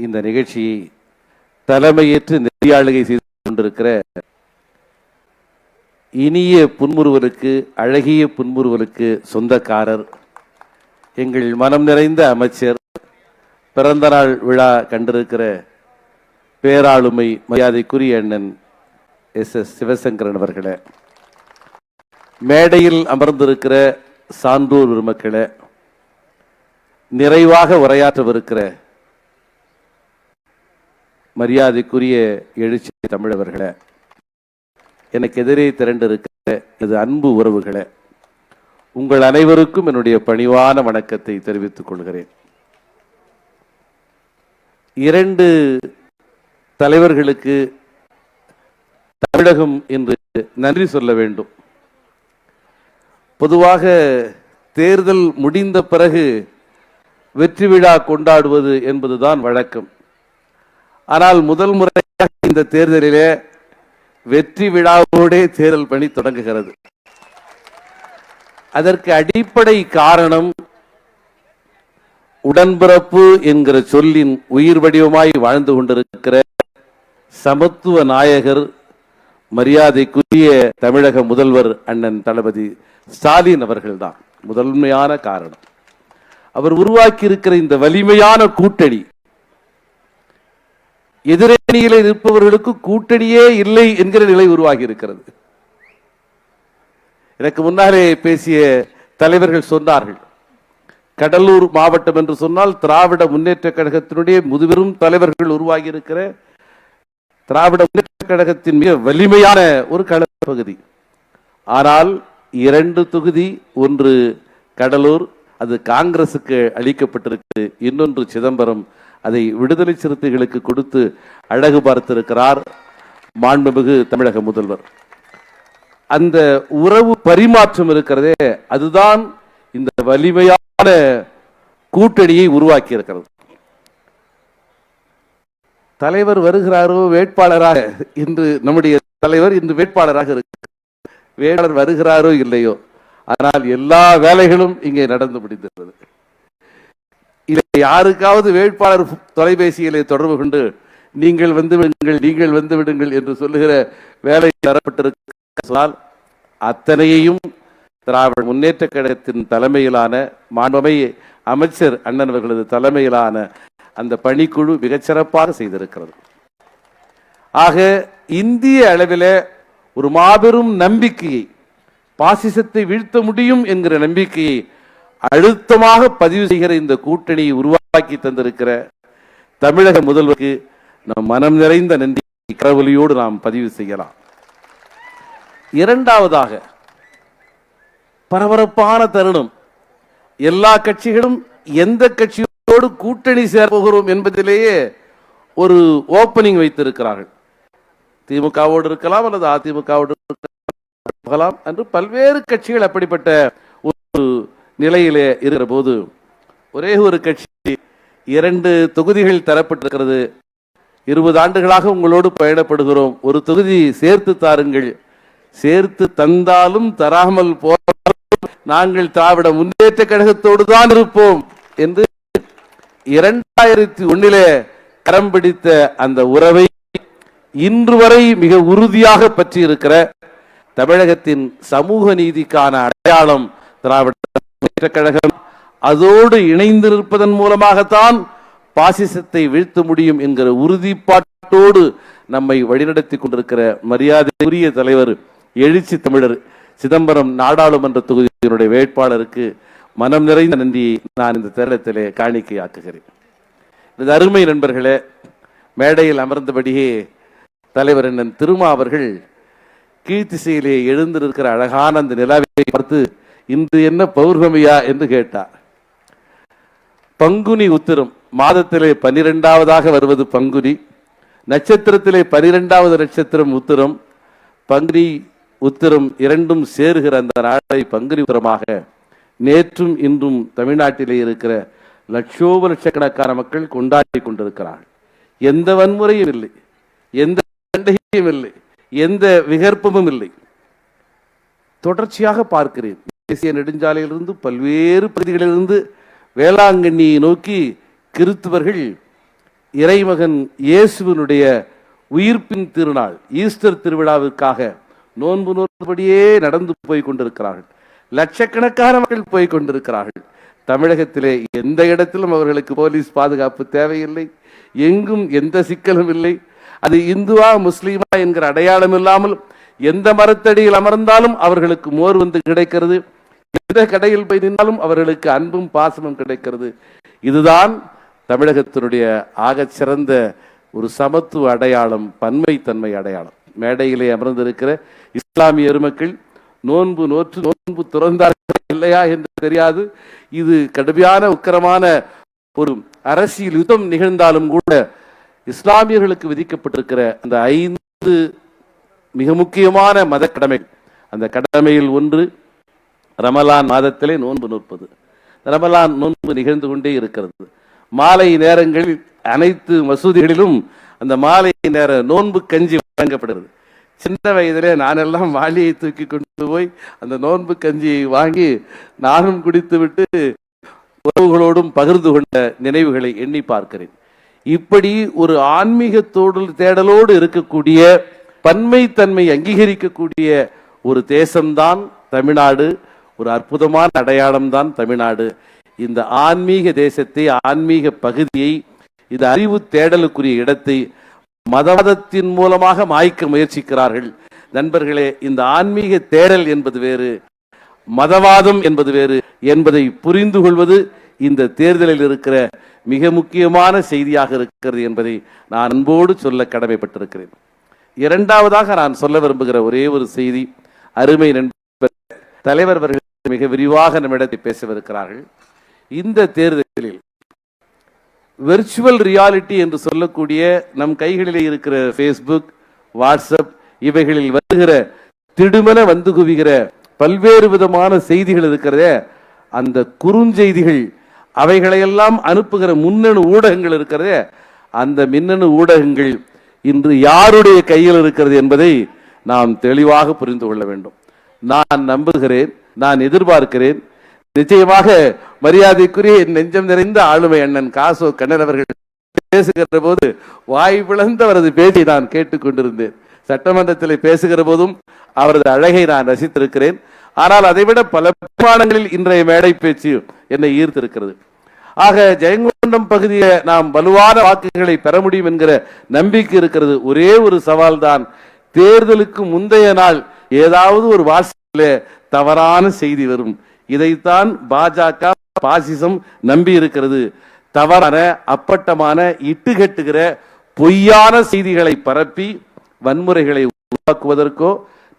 இந்த நிகழ்ச்சியை தலைமையேற்று நெறியாளுகை செய்து கொண்டிருக்கிற இனிய புன்முறுவலுக்கு, அழகிய புன்முறுவலுக்கு சொந்தக்காரர், எங்கள் மனம் நிறைந்த அமைச்சர், பிறந்த நாள் விழா கண்டிருக்கிற பேராளுமை மரியாதைக்குரிய அண்ணன் எஸ் சிவசங்கரன் அவர்களே, மேடையில் அமர்ந்திருக்கிற சான்றோர் பெருமக்களே, நிறைவாக உரையாற்றவிருக்கிற மரியாதைக்குரிய எழுச்சி தமிழவர்களே, எனக்கு எதிரே திரண்டிருக்கிற எனது அன்பு உறவுகளே, உங்கள் அனைவருக்கும் என்னுடைய பணிவான வணக்கத்தை தெரிவித்துக் கொள்கிறேன். 2 தலைவர்களுக்கு தமிழகம் என்று நன்றி சொல்ல வேண்டும். பொதுவாக தேர்தல் முடிந்த பிறகு வெற்றி விழா கொண்டாடுவது என்பதுதான் வழக்கம். ஆனால் முதல் முறையாக இந்த தேர்தலிலே வெற்றி விழாவோடே தேர்தல் பணி தொடங்குகிறது. அதற்கு அடிப்படை காரணம் உடன்பிறப்பு என்கிற சொல்லின் உயிர் வடிவமாய் வாழ்ந்து கொண்டிருக்கிற சமத்துவ நாயகர், மரியாதைக்குரிய தமிழக முதல்வர் அண்ணன் தளபதி ஸ்டாலின் அவர்கள்தான் முதன்மையான காரணம். அவர் உருவாக்கி இருக்கிற இந்த வலிமையான கூட்டணி, எதிரணியிலே நிற்பவர்களுக்கு கூட்டணியே இல்லை என்கிற நிலை உருவாகி இருக்கிறது. எனக்கு முன்னாலே பேசிய தலைவர்கள் சொன்னார்கள், கடலூர் மாவட்டம் என்று சொன்னால் திராவிட முன்னேற்ற கழகத்தினுடைய முதுபெரும் தலைவர்கள் உருவாகி இருக்கிற திராவிட முன்னேற்ற கழகத்தின் மிக வலிமையான ஒரு களப்பகுதி. ஆனால் 2 தொகுதி, ஒன்று கடலூர், அது காங்கிரசுக்கு அளிக்கப்பட்டிருக்கு, இன்னொன்று சிதம்பரம், அதை விடுதலை சிறுத்தைகளுக்கு கொடுத்து அழகு பார்த்திருக்கிறார் மாண்புமிகு தமிழக முதல்வர். அந்த உறவு பரிமாற்றம் இருக்கிறதே, அதுதான் இந்த வலிமையான கூட்டணியை உருவாக்கி இருக்கிறது. தலைவர் வருகிறாரோ வேட்பாளராக, இன்று நம்முடைய தலைவர் இன்று வேட்பாளராக இருக்கிறார். வேட்பாளர் வருகிறாரோ இல்லையோ, ஆனால் எல்லா வேலைகளும் இங்கே நடந்து முடிந்தது. இதை யாருக்காவது வேட்பாளர் தொலைபேசியிலே தொடர்பு கொண்டு நீங்கள் வந்து விடுங்கள், நீங்கள் வந்து விடுங்கள் என்று சொல்லுகிற வேலை தரப்பட்டிருக்கிறால் அத்தனையையும் திராவிட முன்னேற்ற கழகத்தின் தலைமையிலான மாண்புமிகு அமைச்சர் அண்ணன் அவர்களது தலைமையிலான அந்த பணிக்குழு மிகச்சிறப்பாக செய்திருக்கிறது. ஆக இந்திய அளவில் ஒரு மாபெரும் நம்பிக்கையை, பாசிசத்தை வீழ்த்த முடியும் என்கிற நம்பிக்கையை அழுத்தமாக பதிவு செய்கிற இந்த கூட்டணியை உருவாக்கி தந்திருக்கிற தமிழக முதல்வருக்கு நம் மனம் நிறைந்த நன்றி கடவுளியோடு நாம் பதிவு செய்யலாம். இரண்டாவதாக, பரபரப்பான தருணம். எல்லா கட்சிகளும் எந்த கட்சியோடு கூட்டணி சேர்ப்போகிறோம் என்பதிலேயே ஒரு ஓப்பனிங் வைத்திருக்கிறார்கள். திமுகவோடு இருக்கலாம் அல்லது அதிமுகவோடு இருக்கலாம் என்று பல்வேறு கட்சிகள் அப்படிப்பட்ட ஒரு நிலையிலே இருக்கிற போது, ஒரே ஒரு கட்சி 2 தொகுதிகள் தரப்பட்டிருக்கிறது, 20 ஆண்டுகளாக உங்களோடு பயணப்படுகிறோம், ஒரு தொகுதி சேர்த்து தாருங்கள், சேர்த்து தந்தாலும் தராமல் போனாலும் நாங்கள் திராவிட முன்னேற்ற கழகத்தோடு தான் இருப்போம் என்று 2001 கரம் பிடித்த அந்த உறவை இன்று வரை மிக உறுதியாக பற்றி இருக்கிற தமிழகத்தின் சமூக நீதிக்கான அடையாளம் திராவிட முன்னேற்ற கழகம். அதோடு இணைந்து நிற்பதன் மூலமாகத்தான் பாசிசத்தை வீழ்த்த முடியும் என்கிற உறுதிப்பாட்டோடு நம்மை வழிநடத்தி கொண்டிருக்கிற மரியாதைக்குரிய தலைவர், எழுச்சி தமிழர் சிதம்பரம் நாடாளுமன்ற தொகுதியினுடைய வேட்பாளருக்கு மனம் நிறைந்த நன்றியை நான் இந்த தருணத்திலே காணிக்கையாக்குகிறேன். இந்த அருமை நண்பர்களே, மேடையில் அமர்ந்தபடியே தலைவர் அண்ணன் திருமா அவர்கள் கீழ்த்திசையிலே எழுந்திருக்கிற அழகான அந்த நிலாவை பார்த்து, இன்று என்ன பௌர்ணமியா என்று கேட்டார். பங்குனி உத்திரம் மாதத்திலே 12வதாக வருவது பங்குனி, நட்சத்திரத்திலே 12வது நட்சத்திரம் உத்திரம். பங்குனி உத்திரம் இரண்டும் சேருகிற அந்த நாளை பங்குனி உத்திரமாக நேற்றும் இன்றும் தமிழ்நாட்டிலே இருக்கிற லட்சோப லட்சக்கணக்கான மக்கள் கொண்டாடி கொண்டிருக்கிறார்கள். எந்த வன்முறையும் இல்லை, எந்த சண்டையும் இல்லை, எந்த விகற்பமும் இல்லை. தொடர்ச்சியாக பார்க்கிறேன் தேசிய நெடுஞ்சாலையிலிருந்து பல்வேறு பகுதிகளிலிருந்து வேளாங்கண்ணியை நோக்கி கிறிஸ்தவர்கள் இறைமகன் இயேசுவினுடைய உயிர்ப்பின் திருநாள் ஈஸ்டர் திருவிழாவிற்காக நோன்பு நோன்படியே நடந்து போய் கொண்டிருக்கிறார்கள். லட்சக்கணக்கான மக்கள் போய் கொண்டிருக்கிறார்கள். தமிழகத்திலே எந்த இடத்திலும் அவர்களுக்கு போலீஸ் பாதுகாப்பு தேவையில்லை. எங்கும் எந்த சிக்கலும் இல்லை. அது இந்துவா முஸ்லீமா என்கிற அடையாளம் இல்லாமல் எந்த மரத்தடியில் அமர்ந்தாலும் அவர்களுக்கு மோர் வந்து கிடைக்கிறது. எந்த கடையில் போய் நின்றாலும் அவர்களுக்கு அன்பும் பாசமும் கிடைக்கிறது. இதுதான் தமிழகத்தினுடைய ஆகச் சிறந்த ஒரு சமத்துவ அடையாளம், பன்மைத்தன்மை அடையாளம். மேடையிலே அமர்ந்திருக்கிற இஸ்லாமிய பெருமக்கள் நோன்பு துறந்தார்கள் இல்லையா என்று தெரியாது. இது கடுமையான உக்கிரமான ஒரு அரசியல் யுத்தம் நிகழ்ந்தாலும் கூட இஸ்லாமியர்களுக்கு விதிக்கப்பட்டிருக்கிற அந்த 5 மிக முக்கியமான மத கடமை, அந்த கடமையில் ஒன்று ரமலான் மாதத்திலே நோன்பு நோற்பது. ரமலான் நோன்பு நிகழ்ந்து கொண்டே இருக்கிறது. மாலை நேரங்களில் அனைத்து மசூதிகளிலும் அந்த மாலை நேர நோன்பு கஞ்சி வழங்கப்படுகிறது. சின்ன வயதிலே நானெல்லாம் வாளியை தூக்கி கொண்டு போய் அந்த நோன்பு கஞ்சியை வாங்கி நானும் குடித்து விட்டு உறவுகளோடும் பகிர்ந்து கொண்ட நினைவுகளை எண்ணி பார்க்கிறேன். இப்படி ஒரு ஆன்மீகத்தோடு தேடலோடு இருக்கக்கூடிய பன்மைத்தன்மை அங்கீகரிக்கக்கூடிய ஒரு தேசம்தான் தமிழ்நாடு. ஒரு அற்புதமான அடையாளம் தான் தமிழ்நாடு. இந்த ஆன்மீக தேசத்தை, ஆன்மீக பகுதியை, இந்த அறிவு தேடலுக்குரிய இடத்தை மதவாதத்தின் மூலமாக மாய்க்க முயற்சிக்கிறார்கள். நண்பர்களே, இந்த ஆன்மீக தேடல் என்பது வேறு, மதவாதம் என்பது வேறு என்பதை புரிந்து கொள்வது இந்த தேர்தலில் இருக்கிற மிக முக்கியமான செய்தியாக இருக்கிறது என்பதை நான் அன்போடு சொல்ல கடமைப்பட்டிருக்கிறேன். இரண்டாவதாக நான் சொல்ல விரும்புகிற ஒரே ஒரு செய்தி, அருமை நண்பர் தலைவர் அவர்கள் மிக விரிவாக நம்மிடத்தை பேசவிருக்கிறார்கள். இந்த தேர்தலில் வெர்ச்சுவல் ரியாலிட்டி என்று சொல்லக்கூடிய நம் கைகளிலே இருக்கிற ஃபேஸ்புக், வாட்ஸ்அப் இவைகளில் வருகிற திடுமென வந்து குவிகிற பல்வேறு விதமான செய்திகள் இருக்கிறதே, அந்த குறுஞ்செய்திகள், அவைகளையெல்லாம் அனுப்புகிற முன்னணு ஊடகங்கள் இருக்கிறதே, அந்த மின்னணு ஊடகங்கள் இன்று யாருடைய கையில் இருக்கிறது என்பதை நாம் தெளிவாக புரிந்து கொள்ள வேண்டும். நான் நம்புகிறேன், நான் எதிர்பார்க்கிறேன், நிச்சயமாக மரியாதைக்குரிய நெஞ்சம் நிறைந்த ஆளுமை அண்ணன் காசோ கண்ணன் அவர்கள் பேசுகிற போது வாய் பிளந்த அவரது பேச்சை நான் கேட்டுக்கொண்டிருந்தேன். சட்டமன்றத்தில் பேசுகிற போதும் அவரது அழகை நான் ரசித்திருக்கிறேன். ஆனால் அதைவிட பல பிரமாணங்களில் இன்றைய மேடை பேச்சு என்னை ஈர்த்திருக்கிறது. ஆக ஜெயங்கொண்டம் பகுதியை நாம் வலுவான வாக்குகளை பெற முடியும் என்கிற நம்பிக்கை இருக்கிறது. ஒரே ஒரு சவால் தான், தேர்தலுக்கு முந்தைய நாள் ஏதாவது ஒரு வாட்ஸ்அப்பில் தவறான செய்தி வரும். இதைத்தான் பாஜக பாசிசம் நம்பி இருக்கிறது. தவறான, அப்பட்டமான, இட்டுக்கட்டுகிற பொய்யான செய்திகளை பரப்பி வன்முறைகளை உருவாக்குவதற்கோ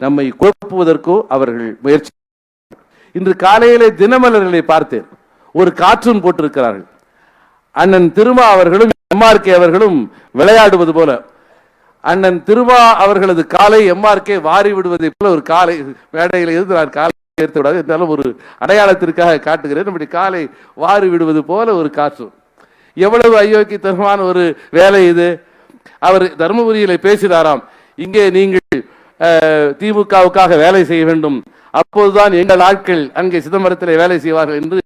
நம்மை குழப்புவதற்கோ அவர்கள் முயற்சி. இன்று காலையிலே தினமலர்களை பார்த்தேன், ஒரு கார்ட்டூன் போட்டிருக்கிறார்கள். அண்ணன் திருமா அவர்களும் எம்ஆர்கே அவர்களும் விளையாடுவது போல, அண்ணன் திருமா அவர்களது காலை எம்ஆர்கே வாரி விடுவதை போல ஒரு காலை மேடையில் இருந்து நான் காலை ஏற்று விடாது இருந்தாலும் ஒரு அடையாளத்திற்காக காட்டுகிறேன். நம்முடைய காலை வாரி விடுவது போல ஒரு கார்ட்டூன். எவ்வளவு அயோக்கியத்தனமான ஒரு வேலை இது. அவர் தர்மபுரியில பேசினாராம், இங்கே நீங்கள் திமுகவுக்காக வேலை செய்ய வேண்டும், அப்போதுதான் எங்கள் ஆட்கள் அங்கே சிதம்பரத்தில் வேலை செய்வார்கள் என்று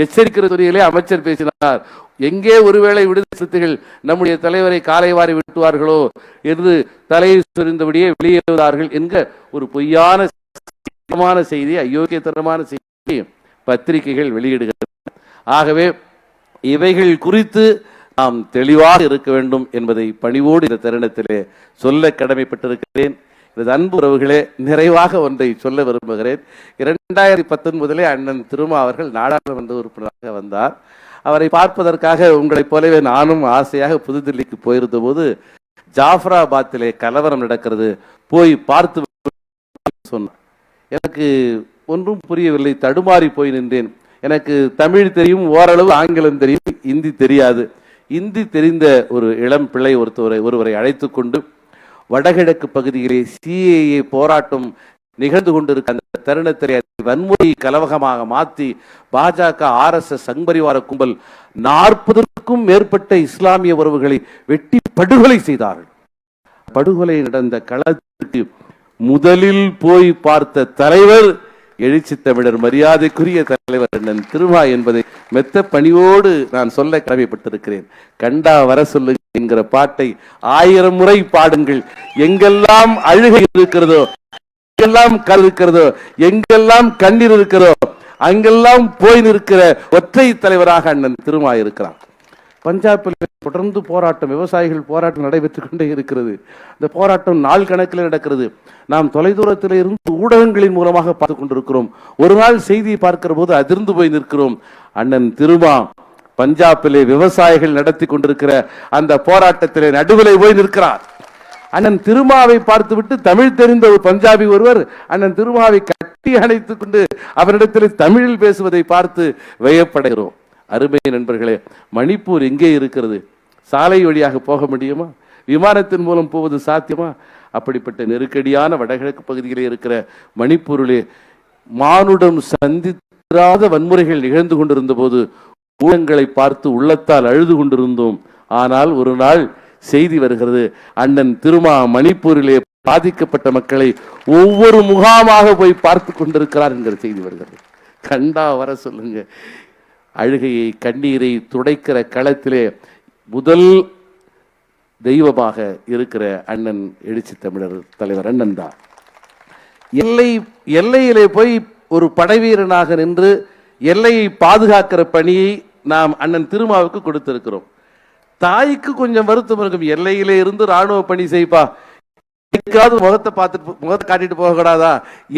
எச்சரிக்கிற துறையிலே அமைச்சர் பேசினார். எங்கே ஒருவேளை விடுதலை சிறுத்தைகள் நம்முடைய தலைவரை காலை வாரி விட்டுவார்களோ என்று தலையை சொரிந்தபடியே வெளியேறுவார்கள் என்கிற ஒரு பொய்யான செய்தி, அயோக்கியத்தனமான செய்தி பத்திரிகைகள் வெளியிடுகிறது. ஆகவே இவைகள் குறித்து நாம் தெளிவாக இருக்க வேண்டும் என்பதை பணிவோடு இந்த தருணத்திலே சொல்ல கடமைப்பட்டிருக்கிறேன். அன்பு உறவுகளே, நிறைவாக ஒன்றை சொல்ல விரும்புகிறேன். 2019 அண்ணன் திருமா அவர்கள் நாடாளுமன்ற உறுப்பினராக வந்தார். அவரை பார்ப்பதற்காக உங்களைப் போலவே நானும் ஆசையாக புதுதில்லிக்கு போயிருந்த போது ஜாஃபராபாத்திலே கலவரம் நடக்கிறது, போய் பார்த்து சொன்னார். எனக்கு ஒன்றும் புரியவில்லை, தடுமாறி போய் நின்றேன். எனக்கு தமிழ் தெரியும், ஓரளவு ஆங்கிலம் தெரியும், இந்தி தெரியாது. இந்தி தெரிந்த ஒரு இளம் பிள்ளை ஒருவரை அழைத்து கொண்டு வடகிழக்கு பகுதியிலே சிஏஏ போராட்டம் நிகழ்ந்து கொண்டிருக்க அந்த தருணத்திலே வன்முறை கலவகமாக மாற்றி பாஜக RSS சங்பரிவார கும்பல் 40க்கும் மேற்பட்ட இஸ்லாமிய உறவுகளை வெட்டி படுகொலை செய்தார்கள். படுகொலை நடந்த களத்திற்கு முதலில் போய் பார்த்த தலைவர் எழுச்சி தமிழர் மரியாதைக்குரிய தலைவர் அண்ணன் திருமா என்பதை மெத்த பணியோடு நான் சொல்ல கடமைப்பட்டிருக்கிறேன். கண்டா வர சொல்லு என்கிற பாட்டை 1000 முறை பாடுங்கள். எங்கெல்லாம் அழுகை இருக்கிறதோ, எங்கெல்லாம் கல் இருக்கிறதோ, எங்கெல்லாம் கண்ணீர் இருக்கிறதோ, அங்கெல்லாம் போய் நிற்கிற ஒற்றை தலைவராக அண்ணன் திருமா இருக்கிறார். பஞ்சாபில் தொடர்ந்து போராட்டம், விவசாயிகள் போராட்டம் நடைபெற்றுக் கொண்டே இருக்கிறது. இந்த போராட்டம் நாள் கணக்கில் நடக்கிறது. நாம் தொலைதூரத்தில் இருந்து ஊடகங்களின் மூலமாக பார்த்துக் கொண்டிருக்கிறோம். ஒரு நாள் செய்தியை பார்க்கிற போது அதிர்ந்து போய் நிற்கிறோம். அண்ணன் திருமா பஞ்சாபிலே விவசாயிகள் நடத்தி கொண்டிருக்கிற அந்த போராட்டத்திலே நடுவிலே போய் நிற்கிறார். அண்ணன் திருமாவை பார்த்துவிட்டு தமிழ் தெரிந்த ஒரு பஞ்சாபி ஒருவர் அண்ணன் திருமாவை கட்டி அணைத்துக் கொண்டு அவரிடத்தில் தமிழில் பேசுவதை பார்த்து வியப்படைகிறோம். அருமை நண்பர்களே, மணிப்பூர் எங்கே இருக்கிறது? சாலை வழியாக போக முடியுமா? விமானத்தின் மூலம் போவது சாத்தியமா? அப்படிப்பட்ட நெருக்கடியான வடகிழக்கு பகுதியிலே இருக்கிற மணிப்பூரிலே மானுடம் சந்திராத வன்முறைகள் நிகழ்ந்து கொண்டிருந்த போது ஊடகங்களை பார்த்து உள்ளத்தால் அழுது கொண்டிருந்தோம். ஆனால் ஒரு நாள் செய்தி வருகிறது, அண்ணன் திருமா மணிப்பூரிலே பாதிக்கப்பட்ட மக்களை ஒவ்வொரு முகாமாக போய் பார்த்து கொண்டிருக்கிறார் என்கிற செய்தி வருகிறது. கண்டா வர சொல்லுங்க. அழுகையை கண்ணீரை துடைக்கிற களத்திலே முதல் தெய்வமாக இருக்கிற அண்ணன் எழுச்சி தமிழர் தலைவர் அண்ணன் தான். எல்லையிலே போய் ஒரு படைவீரனாக நின்று எல்லையை பாதுகாக்கிற பணியை நாம் அண்ணன் திருமாவுக்கு கொடுத்திருக்கிறோம். தாய்க்கு கொஞ்சம் வருத்தம் இருக்கும், எல்லையிலே இருந்து ராணுவ பணி செய்ப்பா, முகத்தை காட்டிட்டு போகக்கூடாதா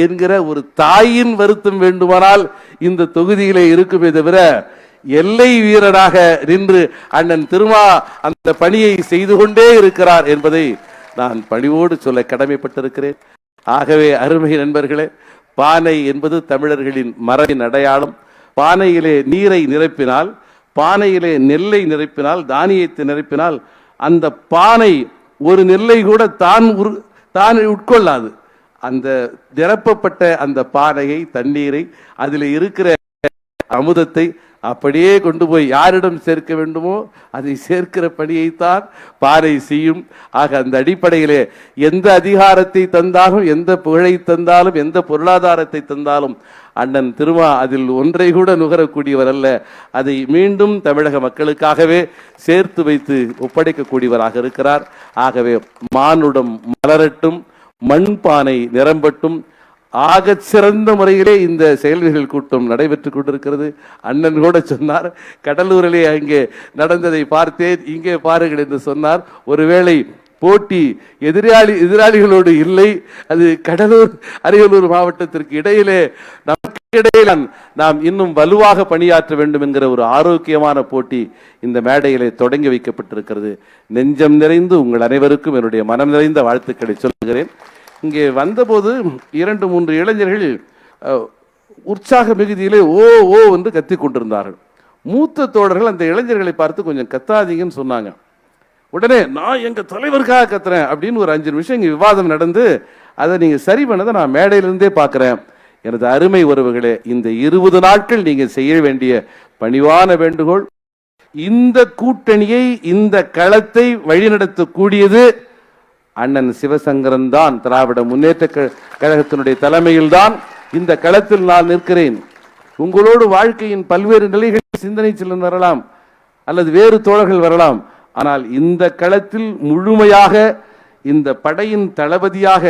என்கிற ஒரு தாயின் வருத்தம் வேண்டுமானால் இந்த தொகுதியிலே இருக்குமே தவிர, எல்லை வீரராக நின்று அண்ணன் திருமா அந்த பணியை செய்து கொண்டே இருக்கிறார் என்பதை நான் பணிவோடு சொல்ல கடமைப்பட்டிருக்கிறேன். ஆகவே அருமை நண்பர்களே, பானை என்பது தமிழர்களின் மரபின் அடையாளம். பானையிலே நீரை நிரப்பினால், பானையிலே நெல்லை நிரப்பினால், தானியத்தை நிரப்பினால் அந்த பானை ஒரு நெல்லை கூட தான் உட்கொள்ளாது. அந்த நிரப்பப்பட்ட அந்த பானையை, தண்ணீரை, அதில் இருக்கிற அமுதத்தை அப்படியே கொண்டு போய் யாரிடம் சேர்க்க வேண்டுமோ அதை சேர்க்கிற பணியைத்தான் பானை செய்யும். ஆக அந்த அடிப்படையிலே எந்த அதிகாரத்தை தந்தாலும், எந்த புகழை தந்தாலும், எந்த பொருளாதாரத்தை தந்தாலும் அண்ணன் திருமா அதில் ஒன்றை கூட நுகரக்கூடியவர் அல்ல. அதை மீண்டும் தமிழக மக்களுக்காகவே சேர்த்து வைத்து ஒப்படைக்கக்கூடியவராக இருக்கிறார். ஆகவே மானுடம் மலரட்டும், மண்பானை நிரம்பட்டும். ஆக சிறந்த முறையிலே இந்த செயல்கள் கூட்டம் நடைபெற்றுக் கொண்டிருக்கிறது. அண்ணன் கூட சொன்னார், கடலூரிலே அங்கே நடந்ததை பார்த்தேன், இங்கே பாருங்கள் என்று சொன்னார். ஒருவேளை போட்டி எதிராளிகளோடு இல்லை, அது கடலூர் அரியலூர் மாவட்டத்திற்கு இடையிலே நமக்கு இடையிலே நாம் இன்னும் வலுவாக பணியாற்ற வேண்டும் என்கிற ஒரு ஆரோக்கியமான போட்டி இந்த மேடையிலே தொடங்கி வைக்கப்பட்டிருக்கிறது. நெஞ்சம் நிறைந்து உங்கள் அனைவருக்கும் என்னுடைய மனம் நிறைந்த வாழ்த்துக்களை சொல்கிறேன். இங்கே வந்தபோது 2-3 இளைஞர்கள் உற்சாக மிகுதியிலே ஓ ஓ என்று கத்திக் கொண்டிருந்தார்கள். மூத்த தோழர்கள் அந்த இளைஞர்களை பார்த்து கொஞ்சம் கத்தாதீங்கன்னு சொன்னாங்க. உடனே நான் எங்க தலைவருக்காக கத்துறேன் அப்படின்னு ஒரு 5 நிமிஷம் இங்கே விவாதம் நடந்து அதை நீங்க சரி பண்ணதை நான் மேடையிலிருந்தே பார்க்கிறேன். எனது அருமை உறவுகளே, இந்த 20 நாட்கள் நீங்க செய்ய வேண்டிய பணிவான வேண்டுகோள், இந்த கூட்டணியை, இந்த களத்தை வழிநடத்தக்கூடியது அண்ணன் சிவசங்கரன் தான். திராவிட முன்னேற்ற கழகத்தினுடைய தலைமையில் தான் இந்த களத்தில் நான் நிற்கிறேன். உங்களோடு வாழ்க்கையின் பல்வேறு நிலைகளில் சிந்தனை செல்லும் வரலாம், அல்லது வேறு தோழர்கள் வரலாம். ஆனால் இந்த களத்தில் முழுமையாக இந்த படையின் தளபதியாக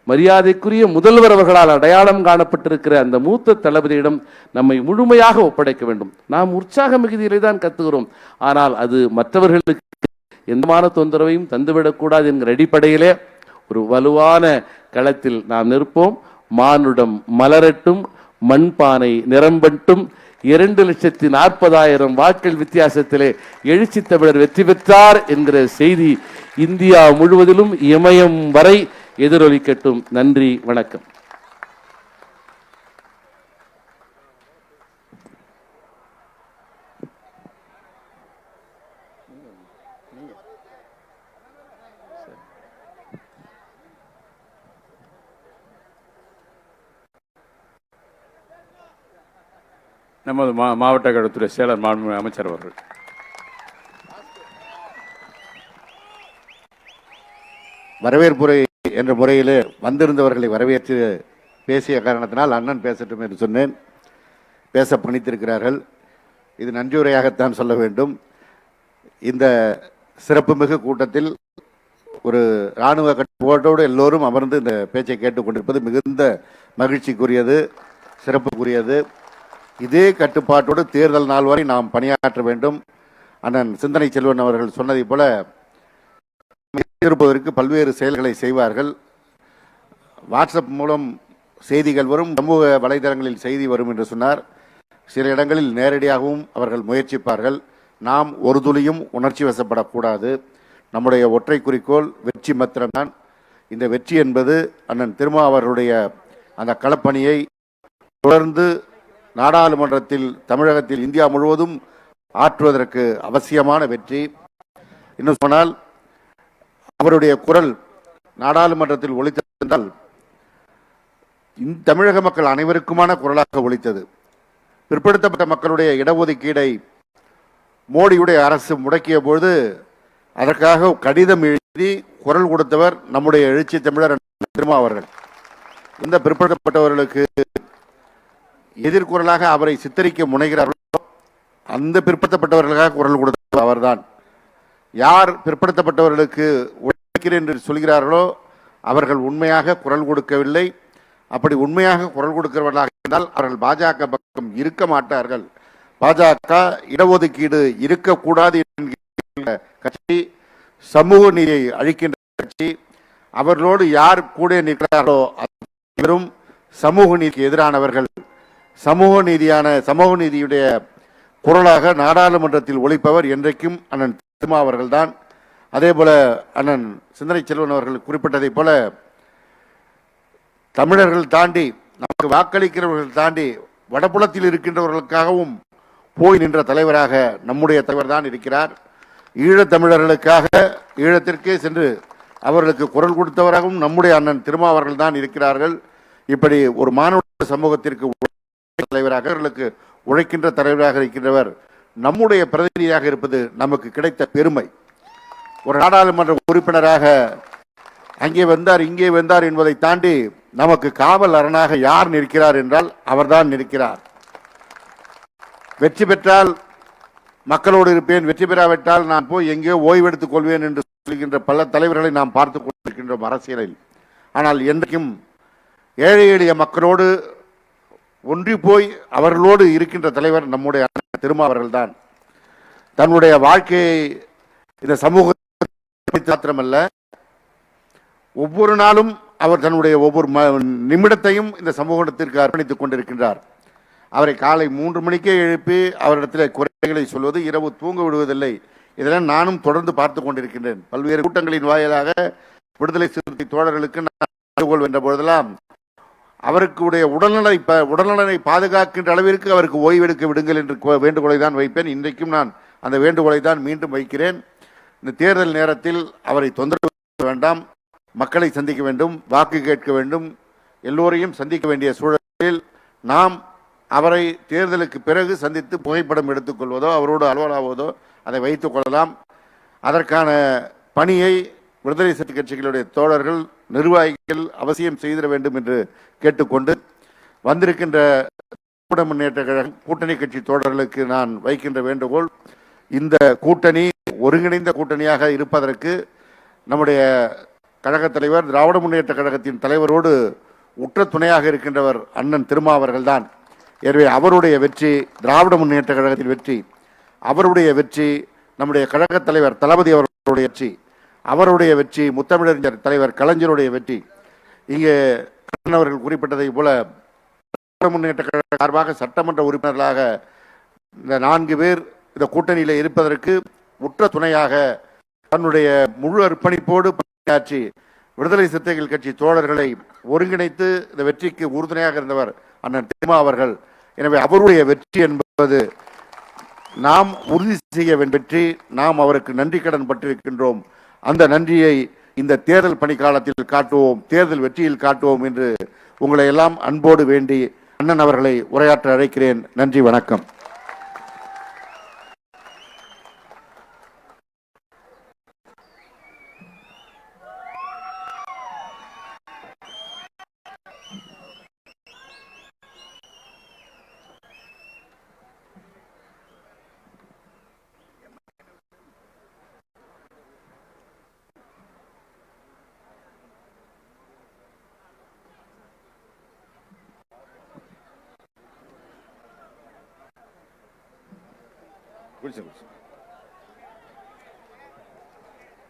மரியாதைக்குரிய முதல்வர் அவர்களால் அடையாளம் காணப்பட்டிருக்கிற அந்த மூத்த தளபதியிடம் நம்மை முழுமையாக ஒப்படைக்க வேண்டும். நாம் உற்சாக மிகுதியிலே தான் கத்துகிறோம், ஆனால் அது மற்றவர்களுக்கு எந்தமான தொந்தரவையும் தந்துவிடக்கூடாது என்கிற அடிப்படையிலே ஒரு வலுவான களத்தில் நாம் நிற்போம். மானுடம் மலரட்டும், மண்பானை நிரம்பட்டும். 2,40,000 வாக்கள் வித்தியாசத்திலே எழுச்சி தமிழர் வெற்றி பெற்றார் என்கிற செய்தி இந்தியா முழுவதிலும் இமயம் வரை எதிரொலிக்கட்டும். நன்றி, வணக்கம். நமது மாவட்ட கழகத்துறை செயலர் மாண்புமிகு அமைச்சர் அவர்கள். வரவேற்புரை என்ற முறையில் வந்திருந்தவர்களை வரவேற்று பேசிய காரணத்தினால் அண்ணன் பேசட்டும் என்று சொன்னேன். பேச பணித்திருக்கிறார்கள். இது நன்றியுரையாகத்தான் சொல்ல வேண்டும். இந்த சிறப்புமிகு கூட்டத்தில் ஒரு இராணுவ கட்டுப்பாட்டோடு எல்லோரும் அமர்ந்து இந்த பேச்சை கேட்டுக்கொண்டிருப்பது மிகுந்த மகிழ்ச்சிக்குரியது, சிறப்புக்குரியது. இதே கட்டுப்பாட்டோடு தேர்தல் நாள் வரை நாம் பணியாற்ற வேண்டும். அண்ணன் சிந்தனை செல்வன் அவர்கள் சொன்னதை போல இருப்பதற்கு பல்வேறு செயல்களை செய்வார்கள். வாட்ஸ்அப் மூலம் செய்திகள் வரும், சமூக வலைதளங்களில் செய்தி வரும் என்று சொன்னார். சில இடங்களில் நேரடியாகவும் அவர்கள் முயற்சிப்பார்கள். நாம் ஒரு துளியும் உணர்ச்சி வசப்படக்கூடாது. நம்முடைய ஒற்றை குறிக்கோள் வெற்றி மாத்திரம்தான். இந்த வெற்றி என்பது அண்ணன் திருமாவர்களுடைய அந்த களப்பணியை தொடர்ந்து நாடாளுமன்றத்தில், தமிழகத்தில், இந்தியா முழுவதும் ஆற்றுவதற்கு அவசியமான வெற்றி. இன்னும் சொன்னால் அவருடைய குரல் நாடாளுமன்றத்தில் ஒலித்ததால் தமிழக மக்கள் அனைவருக்குமான குரலாக ஒலித்தது. பிற்படுத்தப்பட்ட மக்களுடைய இடஒதுக்கீடை மோடியுடைய அரசு முடக்கிய பொழுது அதற்காக கடிதம் எழுதி குரல் கொடுத்தவர் நம்முடைய எழுச்சி தமிழர் திருமாவர்கள். இந்த பிற்படுத்தப்பட்டவர்களுக்கு எதிர்குரலாக அவரை சித்தரிக்க முனைகிறார்களோ அந்த பிற்படுத்தப்பட்டவர்களுக்காக குரல் கொடுத்தவர் அவர்தான். யார் பிற்படுத்தப்பட்டவர்களுக்கு உழைக்கிறேன் என்று சொல்கிறார்களோ அவர்கள் உண்மையாக குரல் கொடுக்கவில்லை. அப்படி உண்மையாக குரல் கொடுக்கிறவர்களாக இருந்தால் அவர்கள் பாஜக பக்கம் இருக்க மாட்டார்கள். பாஜக இடஒதுக்கீடு இருக்கக்கூடாது என்கிற கட்சி, சமூக நீதியை அழிக்கின்ற கட்சி. அவர்களோடு யார் கூட நிற்கிறார்களோ அவரும் சமூக நீதிக்கு எதிரானவர்கள். சமூக நீதியுடைய குரலாக நாடாளுமன்றத்தில் ஒலிப்பவர் என்றைக்கும் அண்ணன் திருமாவர்கள் தான். அதே போல அண்ணன் சிந்தனை செல்வன் அவர்கள் குறிப்பிட்டதை போல தமிழர்கள் தாண்டி, நமக்கு வாக்களிக்கிறவர்கள் தாண்டி வடபுலத்தில் இருக்கின்றவர்களுக்காகவும் போய் நின்ற தலைவராக நம்முடைய தலைவர் தான் இருக்கிறார். ஈழத் தமிழர்களுக்காக ஈழத்திற்கே சென்று அவர்களுக்கு குரல் கொடுத்தவராகவும் நம்முடைய அண்ணன் திருமாவர்கள் தான் இருக்கிறார்கள். இப்படி ஒரு மாணவ சமூகத்திற்கு தலைவராக, அவர்களுக்கு உழைக்கின்ற தலைவராக இருக்கின்றவர் நம்முடைய பிரதிநிதியாக இருப்பது நமக்கு கிடைத்த பெருமை. ஒரு நாடாளுமன்ற உறுப்பினராக அங்கே வந்தார் இங்கே வந்தார் என்பதை தாண்டி நமக்கு காவல் அரணாக யார் நிற்கிறார் என்றால் அவர்தான் நிற்கிறார். வெற்றி பெற்றால் மக்களோடு இருப்பேன், வெற்றி பெறாவிட்டால் நான் போய் எங்கேயோ ஓய்வெடுத்துக் கொள்வேன் என்று சொல்கின்ற பல தலைவர்களை நாம் பார்த்து கொண்டிருக்கின்றோம் அரசியலில். ஆனால் என்றைக்கும் ஏழை எளிய மக்களோடு ஒன்றி போய் அவர்களோடு இருக்கின்ற தலைவர் நம்முடைய திருமாவர்கள் தான். தன்னுடைய வாழ்க்கையை இந்த சமூக மாத்திரமல்ல, ஒவ்வொரு நாளும் அவர் தன்னுடைய ஒவ்வொரு நிமிடத்தையும் இந்த சமூகத்திற்கு அர்ப்பணித்துக் கொண்டிருக்கின்றார். அவரை காலை 3 மணிக்கே எழுப்பி அவரிடத்தில் குறைகளை சொல்வது, இரவு தூங்க விடுவதில்லை. இதெல்லாம் நானும் தொடர்ந்து பார்த்து கொண்டிருக்கின்றேன். பல்வேறு கூட்டங்களின் வாயிலாக விடுதலை சிறுத்தை தோழர்களுக்கு நான் வென்ற பொழுதெல்லாம் அவருக்கு உடல்நலனை பாதுகாக்கின்ற அளவிற்கு அவருக்கு ஓய்வெடுக்க விடுங்கள் என்று வேண்டுகோளை தான் வைப்பேன். இன்றைக்கும் நான் அந்த வேண்டுகோளை தான் மீண்டும் வைக்கிறேன். இந்த தேர்தல் நேரத்தில் அவரை தொந்தரவு வேண்டாம், மக்களை சந்திக்க வேண்டும், வாக்கு கேட்க வேண்டும், எல்லோரையும் சந்திக்க வேண்டிய சூழலில் நாம் அவரை தேர்தலுக்கு பிறகு சந்தித்து புகைப்படம் எடுத்துக்கொள்வதோ அவரோடு அலுவலாவதோ அதை வைத்துக் கொள்ளலாம். அதற்கான பணியை விடுதலை சிறுத்தை கட்சிகளுடைய தோழர்கள், நிர்வாகிகள் அவசியம் செய்திட வேண்டும் என்று கேட்டுக்கொண்டு, வந்திருக்கின்ற திராவிட முன்னேற்ற கழகம் கூட்டணி கட்சி தோழர்களுக்கு நான் வைக்கின்ற வேண்டுகோள், இந்த கூட்டணி ஒருங்கிணைந்த கூட்டணியாக இருப்பதற்கு நம்முடைய கழக தலைவர், திராவிட முன்னேற்ற கழகத்தின் தலைவரோடு உற்ற துணையாக இருக்கின்றவர் அண்ணன் திருமாவர்கள் தான். எனவே அவருடைய வெற்றி திராவிட முன்னேற்ற கழகத்தின் வெற்றி, அவருடைய வெற்றி நம்முடைய கழக தலைவர் தளபதி அவர்களுடைய வெற்றி, அவருடைய வெற்றி முத்தமிழறிஞர் தலைவர் கலைஞருடைய வெற்றி. இங்கே அவர்கள் குறிப்பிட்டதை போல திராவிட முன்னேற்ற கழக சார்பாக சட்டமன்ற உறுப்பினர்களாக இந்த 4 பேர் இந்த கூட்டணியில் இருப்பதற்கு உற்ற துணையாக தன்னுடைய முழு அர்ப்பணிப்போடு பணியாற்றி விடுதலை சிறுத்தைகள் கட்சி தோழர்களை ஒருங்கிணைத்து இந்த வெற்றிக்கு உறுதுணையாக இருந்தவர் அண்ணன் திருமா அவர்கள். எனவே அவருடைய வெற்றி என்பது நாம் உறுதி செய்ய வேண்டிய வெற்றி. நாம் அவருக்கு நன்றி கடன் பட்டிருக்கின்றோம். அந்த நன்றியை இந்த தேர்தல் பணிக்காலத்தில் காட்டுவோம், தேர்தல் வெற்றியில் காட்டுவோம் என்று உங்களை எல்லாம் அன்போடு வேண்டி அண்ணன் அவர்களை உரையாற்ற அழைக்கிறேன். நன்றி, வணக்கம்.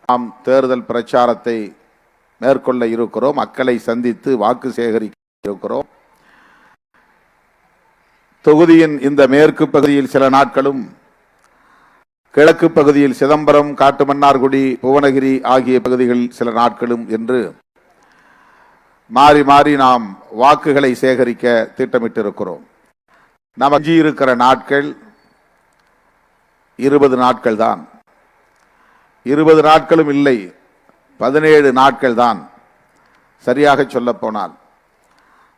நாம் தேர்தல் பிரச்சாரத்தை மேற்கொள்ள இருக்கிறோம். மக்களை சந்தித்து வாக்கு சேகரிக்க இருக்கிறோம். தொகுதியின் இந்த மேற்கு பகுதியில் சில நாட்களும், கிழக்கு பகுதியில் சிதம்பரம், காட்டுமன்னார்குடி, புவனகிரி ஆகிய பகுதிகளில் சில நாட்களும் என்று மாறி மாறி நாம் வாக்குகளை சேகரிக்க திட்டமிட்டிருக்கிறோம். நாம் இருக்கிற நாட்கள் 20 நாட்கள் தான். 20 நாட்களும் இல்லை, 17 நாட்கள் தான் சரியாக சொல்ல போனால்.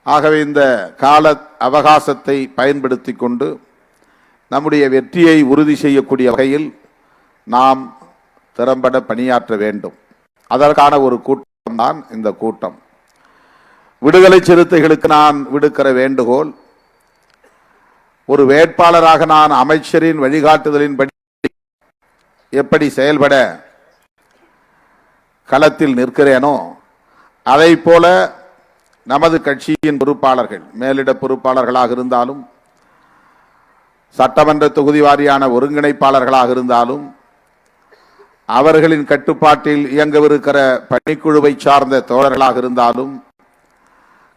ஆகவே இந்த கால அவகாசத்தை பயன்படுத்தி கொண்டு நம்முடைய வெற்றியை உறுதி செய்யக்கூடிய வகையில் நாம் திறம்பட பணியாற்ற வேண்டும். அதற்கான ஒரு கூட்டம் தான் இந்த கூட்டம். விடுதலை சிறுத்தைகளுக்கு நான் விடுக்கிற வேண்டுகோள், ஒரு வேட்பாளராக நான் அமைச்சரின் வழிகாட்டுதலின்படி எப்படி செயல்பட களத்தில் நிற்கிறேனோ அதை போல நமது கட்சியின் பொறுப்பாளர்கள், மேலிட பொறுப்பாளர்களாக இருந்தாலும், சட்டமன்ற தொகுதி வாரியான ஒருங்கிணைப்பாளர்களாக இருந்தாலும், அவர்களின் கட்டுப்பாட்டில் இயங்கவிருக்கிற பணிக்குழுவை சார்ந்த தோழர்களாக இருந்தாலும்,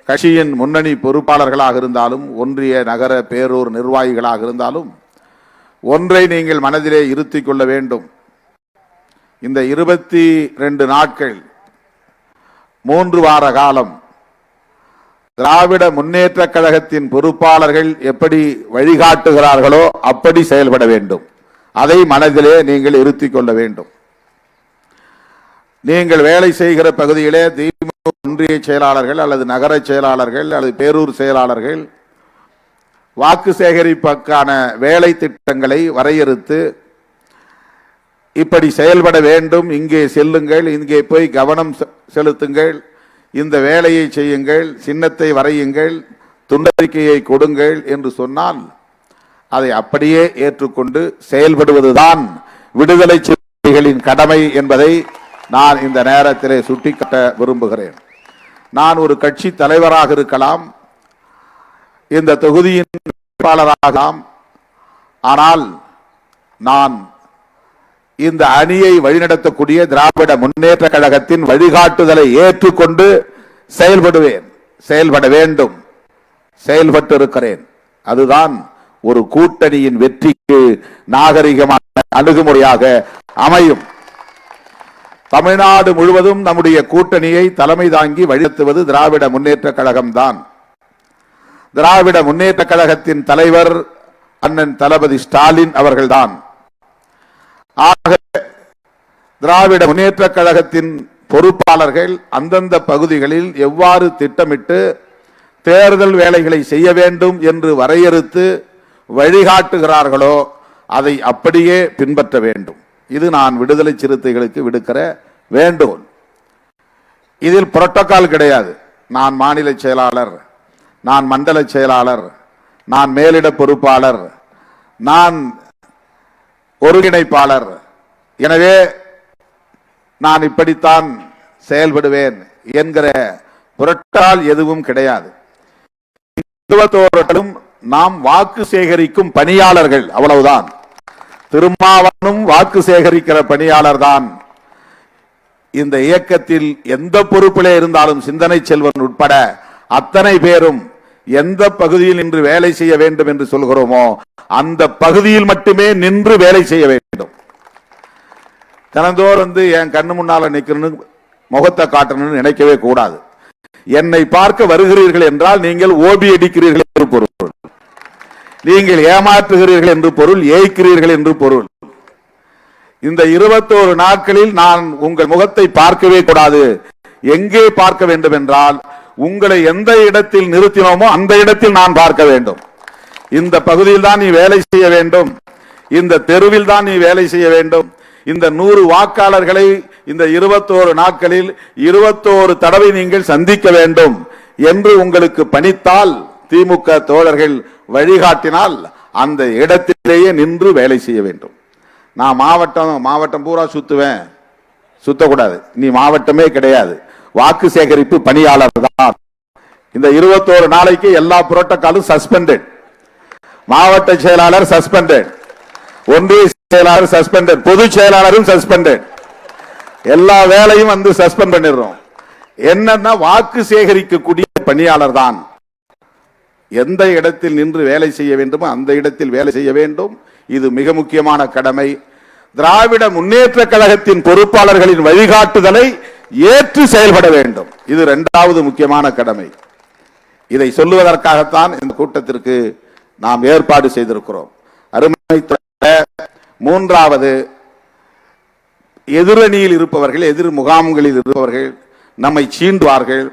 கட்சியின் முன்னணி பொறுப்பாளர்களாக இருந்தாலும், ஒன்றிய நகர பேரூர் நிர்வாகிகளாக இருந்தாலும், ஒன்றை நீங்கள் மனதிலே இருத்திக் கொள்ள வேண்டும். இந்த 22 நாட்கள், 3 வார காலம் திராவிட முன்னேற்ற கழகத்தின் பொறுப்பாளர்கள் எப்படி வழிகாட்டுகிறார்களோ அப்படி செயல்பட வேண்டும். அதை மனதிலே நீங்கள் இருத்திக் கொள்ள வேண்டும். நீங்கள் வேலை செய்கிற பகுதியிலே திமுக ஒன்றிய செயலாளர்கள் அல்லது நகர செயலாளர்கள் அல்லது பேரூர் செயலாளர்கள் வாக்கு சேகரிப்புக்கான வேலை திட்டங்களை வரையறுத்து இப்படி செயல்பட வேண்டும், இங்கே செல்லுங்கள், இங்கே போய் கவனம் செலுத்துங்கள், இந்த வேலையை செய்யுங்கள், சின்னத்தை வரையுங்கள், துண்டறிக்கையை கொடுங்கள் என்று சொன்னால் அதை அப்படியே ஏற்றுக்கொண்டு செயல்படுவதுதான் விடுதலை சிறுத்தைகளின் கடமை என்பதை நான் இந்த நேரத்திலே சுட்டிக்காட்ட விரும்புகிறேன். நான் ஒரு கட்சி தலைவராக இருக்கலாம், இந்த தொகுதியின் வேட்பாளராகலாம், ஆனால் நான் இந்த அணியை வழிநடத்தக்கூடிய திராவிட முன்னேற்ற கழகத்தின் வழிகாட்டுதலை ஏற்றுக்கொண்டு செயல்படுவேன், செயல்பட வேண்டும், செயல்பட்டு இருக்கிறேன். அதுதான் ஒரு கூட்டணியின் வெற்றிக்கு நாகரிகமான அணுகுமுறையாக அமையும். தமிழ்நாடு முழுவதும் நம்முடைய கூட்டணியை தலைமை தாங்கி வழிநடத்துவது திராவிட முன்னேற்ற கழகம்தான். திராவிட முன்னேற்ற கழகத்தின் தலைவர் அண்ணன் தளபதி ஸ்டாலின் அவர்கள்தான். ஆக திராவிட முன்னேற்ற கழகத்தின் பொறுப்பாளர்கள் அந்தந்த பகுதிகளில் எவ்வாறு திட்டமிட்டு தேர்தல் வேலைகளை செய்ய வேண்டும் என்று வரையறுத்து வழிகாட்டுகிறார்களோ அதை அப்படியே பின்பற்ற வேண்டும். இது நான் விடுதலை சிறுத்தைகளுக்கு விடுக்கிற வேண்டுகோள். இதில் புரோட்டோகால் கிடையாது. நான் மாநில செயலாளர், நான் மண்டல செயலாளர், நான் மேலிட பொறுப்பாளர், நான் ஒருங்கிணைப்பாளர், எனவே நான் இப்படித்தான் செயல்படுவேன் என்கிற புரட்டால் எதுவும் கிடையாது. நாம் வாக்கு சேகரிக்கும் பணியாளர்கள், அவ்வளவுதான். திருமாவளவனும் வாக்கு சேகரிக்கிற பணியாளர் தான். இந்த இயக்கத்தில் எந்த பொறுப்பிலே இருந்தாலும் சிந்தனை செல்வன் உட்பட அத்தனை பேரும் எந்த பகுதியில் நின்று வேலை செய்ய வேண்டும் என்று சொல்கிறோமோ அந்த பகுதியில் மட்டுமே நின்று வேலை செய்ய வேண்டும். தினந்தோறும் என் கண்ணு முன்னால நிக்கணும்னு முகத்தை காட்டணும்னு நினைக்கவே கூடாது. என்னை பார்க்க வருகிறீர்கள் என்றால் நீங்கள் ஓபி அடிக்கிறீர்கள் என்று பொருள், நீங்கள் ஏமாற்றுகிறீர்கள் என்று பொருள், ஏய்க்கிறீர்கள் என்று பொருள். இந்த 21 நாட்களில் நான் உங்கள் முகத்தை பார்க்கவே கூடாது. எங்கே பார்க்க வேண்டும் என்றால் உங்களை எந்த இடத்தில் நிறுத்தினோமோ அந்த இடத்தில் நான் பார்க்க வேண்டும். இந்த பகுதியில் தான் நீ வேலை செய்ய வேண்டும், இந்த தெருவில் தான் நீ வேலை செய்ய வேண்டும். இந்த 100 வாக்காளர்களை இந்த 21 நாட்களில் 21 தடவை நீங்கள் சந்திக்க வேண்டும் என்று உங்களுக்கு பணித்தால், திமுக தோழர்கள் வழிகாட்டினால் அந்த இடத்திலேயே நின்று வேலை செய்ய வேண்டும். நான் மாவட்டம் பூரா சுத்துவேன், சுத்தக்கூடாது. நீ மாவட்டமே கிடையாது, வாக்கு சேகரிப்பு பணியாளர் தான். இந்த 21 நாளைக்கு எல்லா புரோட்டோகாலும் சஸ்பெண்டட். மாவட்ட செயலாளர் சஸ்பெண்டட், ஒன்றிய செயலாளர் சஸ்பெண்டட், பொதுச் செயலாளரும் சஸ்பெண்டட், எல்லா வேலையும் வந்து சஸ்பெண்ட் பண்ணிடுறோம். என்னன்னா வாக்கு சேகரிக்கக்கூடிய பணியாளர் தான் எந்த இடத்தில் நின்று வேலை செய்ய வேண்டுமோ அந்த இடத்தில் வேலை செய்ய வேண்டும். இது மிக முக்கியமான கடமை. திராவிட முன்னேற்ற கழகத்தின் பொறுப்பாளர்களின் வழிகாட்டுதலை ஏற்று செயல்பட வேண்டும். இது இரண்டாவது முக்கியமான கடமை. இதை சொல்லுவதற்காகத்தான் இந்த கூட்டத்திற்கு நாம் ஏற்பாடு செய்திருக்கிறோம். அருமை மூன்றாவது, எதிரணியில் இருப்பவர்கள், எதிர் முகாம்களில் இருப்பவர்கள் நம்மை சீண்டுவார்கள்,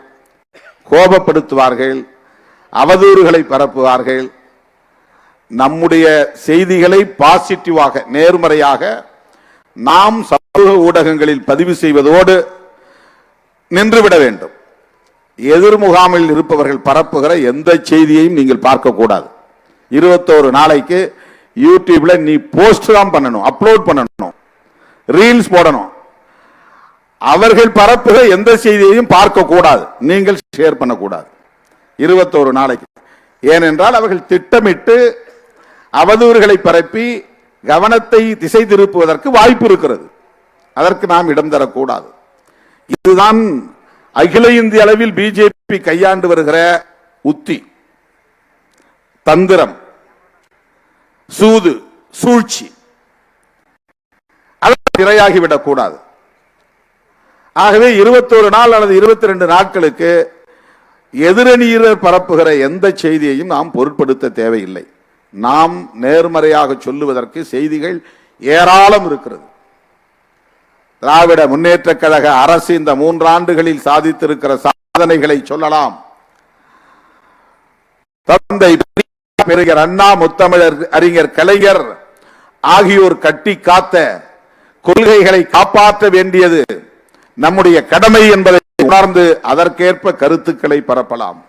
கோபப்படுத்துவார்கள், அவதூறுகளை பரப்புவார்கள். நம்முடைய செய்திகளை பாசிட்டிவாக, நேர்மறையாக நாம் சமூக ஊடகங்களில் பதிவு செய்வதோடு நின்றுவிட வேண்டும். எதிர் முகாமில் இருப்பவர்கள் பரப்புகிற எந்த செய்தியையும் நீங்கள் பார்க்க கூடாது. 21 நாளைக்கு யூடியூப்ல நீ போஸ்ட் தான் பண்ணணும், அப்லோட் பண்ணணும், ரீல்ஸ் போடணும். அவர்கள் பரப்புகிற எந்த செய்தியையும் பார்க்க கூடாது, நீங்கள் ஷேர் பண்ணக்கூடாது 21 நாளைக்கு. ஏனென்றால் அவர்கள் திட்டமிட்டு அவதூறுகளை பரப்பி கவனத்தை திசை திருப்புவதற்கு வாய்ப்பு இருக்கிறது. அதற்கு நாம் இடம் தரக்கூடாது. இதுதான் அகில இந்திய அளவில் பிஜேபி கையாண்டு வருகிற உத்தி, தந்திரம், சூது, சூழ்ச்சி. அதற்கு இரையாகிவிடக் கூடாது. ஆகவே 21 நாள் அல்லது 22 நாட்களுக்கு எதிரணியினர் பரப்புகிற எந்த செய்தியையும் நாம் பொருட்படுத்த தேவையில்லை. நாம் நேர்மறையாக சொல்லுவதற்கு செய்திகள் ஏராளம் இருக்கிறது. திராவிட முன்னேற்ற கழக அரசு இந்த 3 ஆண்டுகளில் சாதித்திருக்கிற சாதனைகளை சொல்லலாம். தந்தை பெரியார் அண்ணா, முத்தமிழர் அறிஞர் கலைஞர் ஆகியோர் கட்டி காத்த கொள்கைகளை காப்பாற்ற வேண்டியது நம்முடைய கடமை என்பதை உணர்ந்து அதற்கேற்ப கருத்துக்களை பரப்பலாம்.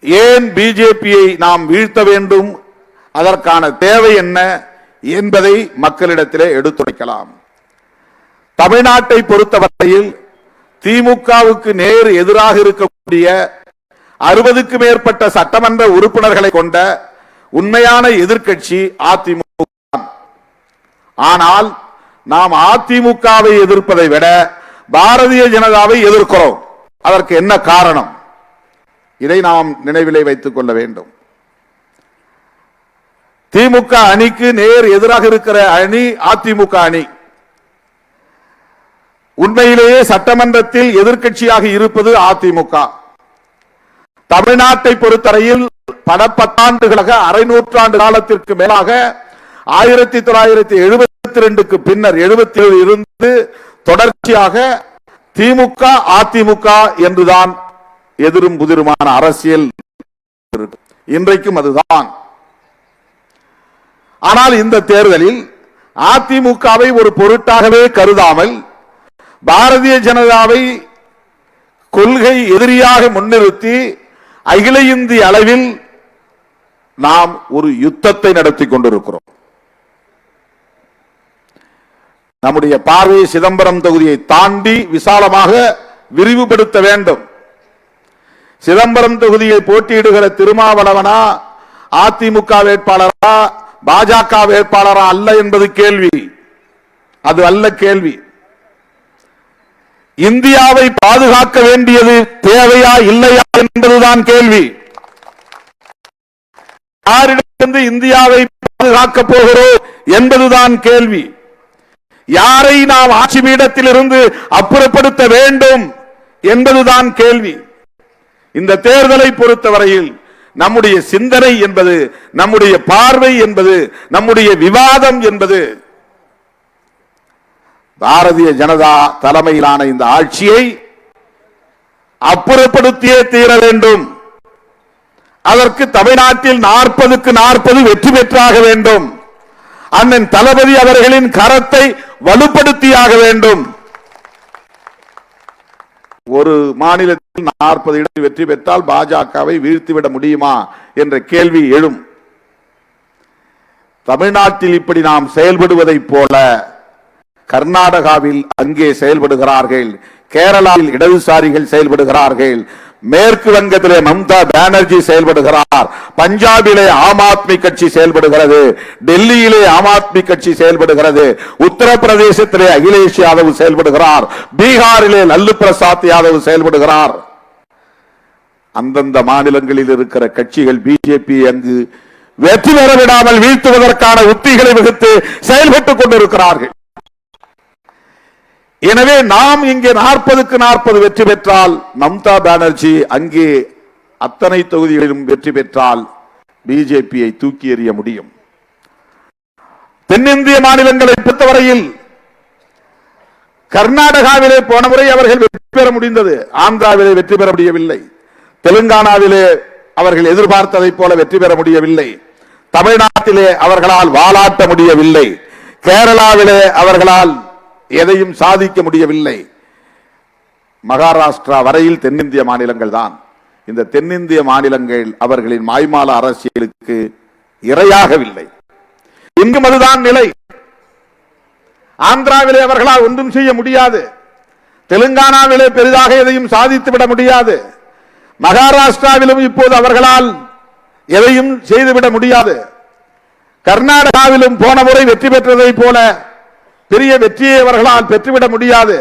ஏன் பிஜேபியை நாம் வீழ்த்த வேண்டும், அதற்கான தேவை என்ன என்பதை மக்களிடத்திலே எடுத்துரைக்கலாம். தமிழ்நாட்டை பொறுத்தவரையில் திமுகவுக்கு நேர் எதிராக இருக்கக்கூடிய 60க்கு மேற்பட்ட சட்டமன்ற உறுப்பினர்களை கொண்ட உண்மையான எதிர்க்கட்சி அதிமுக. ஆனால் நாம் அதிமுகவை எதிர்ப்பதை விட பாரதிய ஜனதாவை எதிர்க்கிறோம். அதற்கு என்ன காரணம்? இதை நாம் நினைவிலே வைத்துக் கொள்ள வேண்டும். திமுக அணிக்கு நேர் எதிராக இருக்கிற அணி அதிமுக அணி. உண்மையிலேயே சட்டமன்றத்தில் எதிர்க்கட்சியாக இருப்பது அதிமுக. தமிழ்நாட்டை பொறுத்தவரையில் பல பத்தாண்டுகளாக, அரை நூற்றாண்டு காலத்திற்கு மேலாக 1972க்கு பின்னர் 77 இருந்து தொடர்ச்சியாக திமுக அதிமுக என்றுதான் எதிரும் புதிருமான அரசியல் இன்றைக்கும் அதுதான். ஆனால் இந்த தேர்தலில் அதிமுகவை ஒரு பொருட்டாகவே கருதாமல் பாரதிய ஜனதாவை கொள்கை எதிரியாக முன்னிறுத்தி அகில இந்திய அளவில் நாம் ஒரு யுத்தத்தை நடத்தி கொண்டிருக்கிறோம். நம்முடைய பார்வை சிதம்பரம் தொகுதியை தாண்டி விசாலமாக விரிவுபடுத்த வேண்டும். சிதம்பரம் தொகுதியை போட்டியிடுகிற திருமாவளவனா அதிமுக வேட்பாளரா பாஜக வேட்பாளரா அல்ல என்பது கேள்வி. அது அல்ல கேள்வி. இந்தியாவை பாதுகாக்க வேண்டியது தேவையா இல்லையா என்பதுதான் கேள்வி. யாரிடமிருந்து இந்தியாவை பாதுகாக்க போகிறோம் என்பதுதான் கேள்வி. யாரை நாம் ஆட்சி பீடத்தில் இருந்து அப்புறப்படுத்த வேண்டும் என்பதுதான் கேள்வி. இந்த தேர்தலை பொறுத்தவரையில் நம்முடைய சிந்தனை என்பது, நம்முடைய பார்வை என்பது, நம்முடைய விவாதம் என்பது பாரதிய ஜனதா தலைமையிலான இந்த ஆட்சியை அப்புறப்படுத்தியே தீர வேண்டும். அதற்கு தமிழ்நாட்டில் 40க்கு 40 வெற்றி பெற்றாக வேண்டும். அண்ணன் தளபதி அவர்களின் கரத்தை வலுப்படுத்தியாக வேண்டும். ஒரு மாநிலத்தில் 40 இடத்தில் வெற்றி பெற்றால் பாஜகவை வீழ்த்திவிட முடியுமா என்ற கேள்வி எழும். தமிழ்நாட்டில் இப்படி நாம் செயல்படுவதை போல கர்நாடகாவில் அங்கே செயல்படுகிறார்கள், கேரளாவில் இடதுசாரிகள் செயல்படுகிறார்கள், மேற்கு வங்கத்திலே மம்தா பானர்ஜி செயல்படுகிறார், பஞ்சாபிலே ஆம் ஆத்மி கட்சி செயல்படுகிறது, டெல்லியிலே ஆம் ஆத்மி கட்சி செயல்படுகிறது, உத்தரப்பிரதேசத்திலே அகிலேஷ் யாதவ் செயல்படுகிறார், பீகாரிலே லல்லு பிரசாத் யாதவ் செயல்படுகிறார். அந்தந்த மாநிலங்களில் இருக்கிற கட்சிகள் பிஜேபி அங்கு வெற்றி பெற விடாமல் வீழ்த்துவதற்கான உத்திகளை வகுத்து செயல்பட்டுக் கொண்டிருக்கிறார்கள். எனவே நாம் இங்கே 40க்கு 40 வெற்றி பெற்றால், மம்தா பானர்ஜி அங்கே அத்தனை தொகுதிகளிலும் வெற்றி பெற்றால் பிஜேபியை தூக்கி எறிய முடியும். தென்னிந்திய மாநிலங்களை பொறுத்தவரையில் கர்நாடகாவிலே போன முறை அவர்கள் வெற்றி பெற முடிந்தது, ஆந்திராவிலே வெற்றி பெற முடியவில்லை, தெலுங்கானாவிலே அவர்கள் எதிர்பார்த்ததை போல வெற்றி பெற முடியவில்லை, தமிழ்நாட்டிலே அவர்களால் வாலாட்ட முடியவில்லை, கேரளாவிலே அவர்களால் எதையும் சாதிக்க முடியவில்லை. மகாராஷ்டிரா வரையில் தென்னிந்திய மாநிலங்கள் தான். இந்த தென்னிந்திய மாநிலங்கள் அவர்களின் மாய்மால அரசியலுக்கு இரையாகவில்லை. இங்கும் அதுதான் நிலை. ஆந்திராவிலே அவர்களால் ஒன்றும் செய்ய முடியாது, தெலுங்கானாவிலே பெரிதாக எதையும் சாதித்து விட முடியாது, மகாராஷ்டிராவிலும் இப்போது அவர்களால் எதையும் செய்துவிட முடியாது, கர்நாடகாவிலும் போன முறை வெற்றி பெற்றதை போல பெரிய வெற்றியை அவர்களால் பெற்றுவிட முடியாது,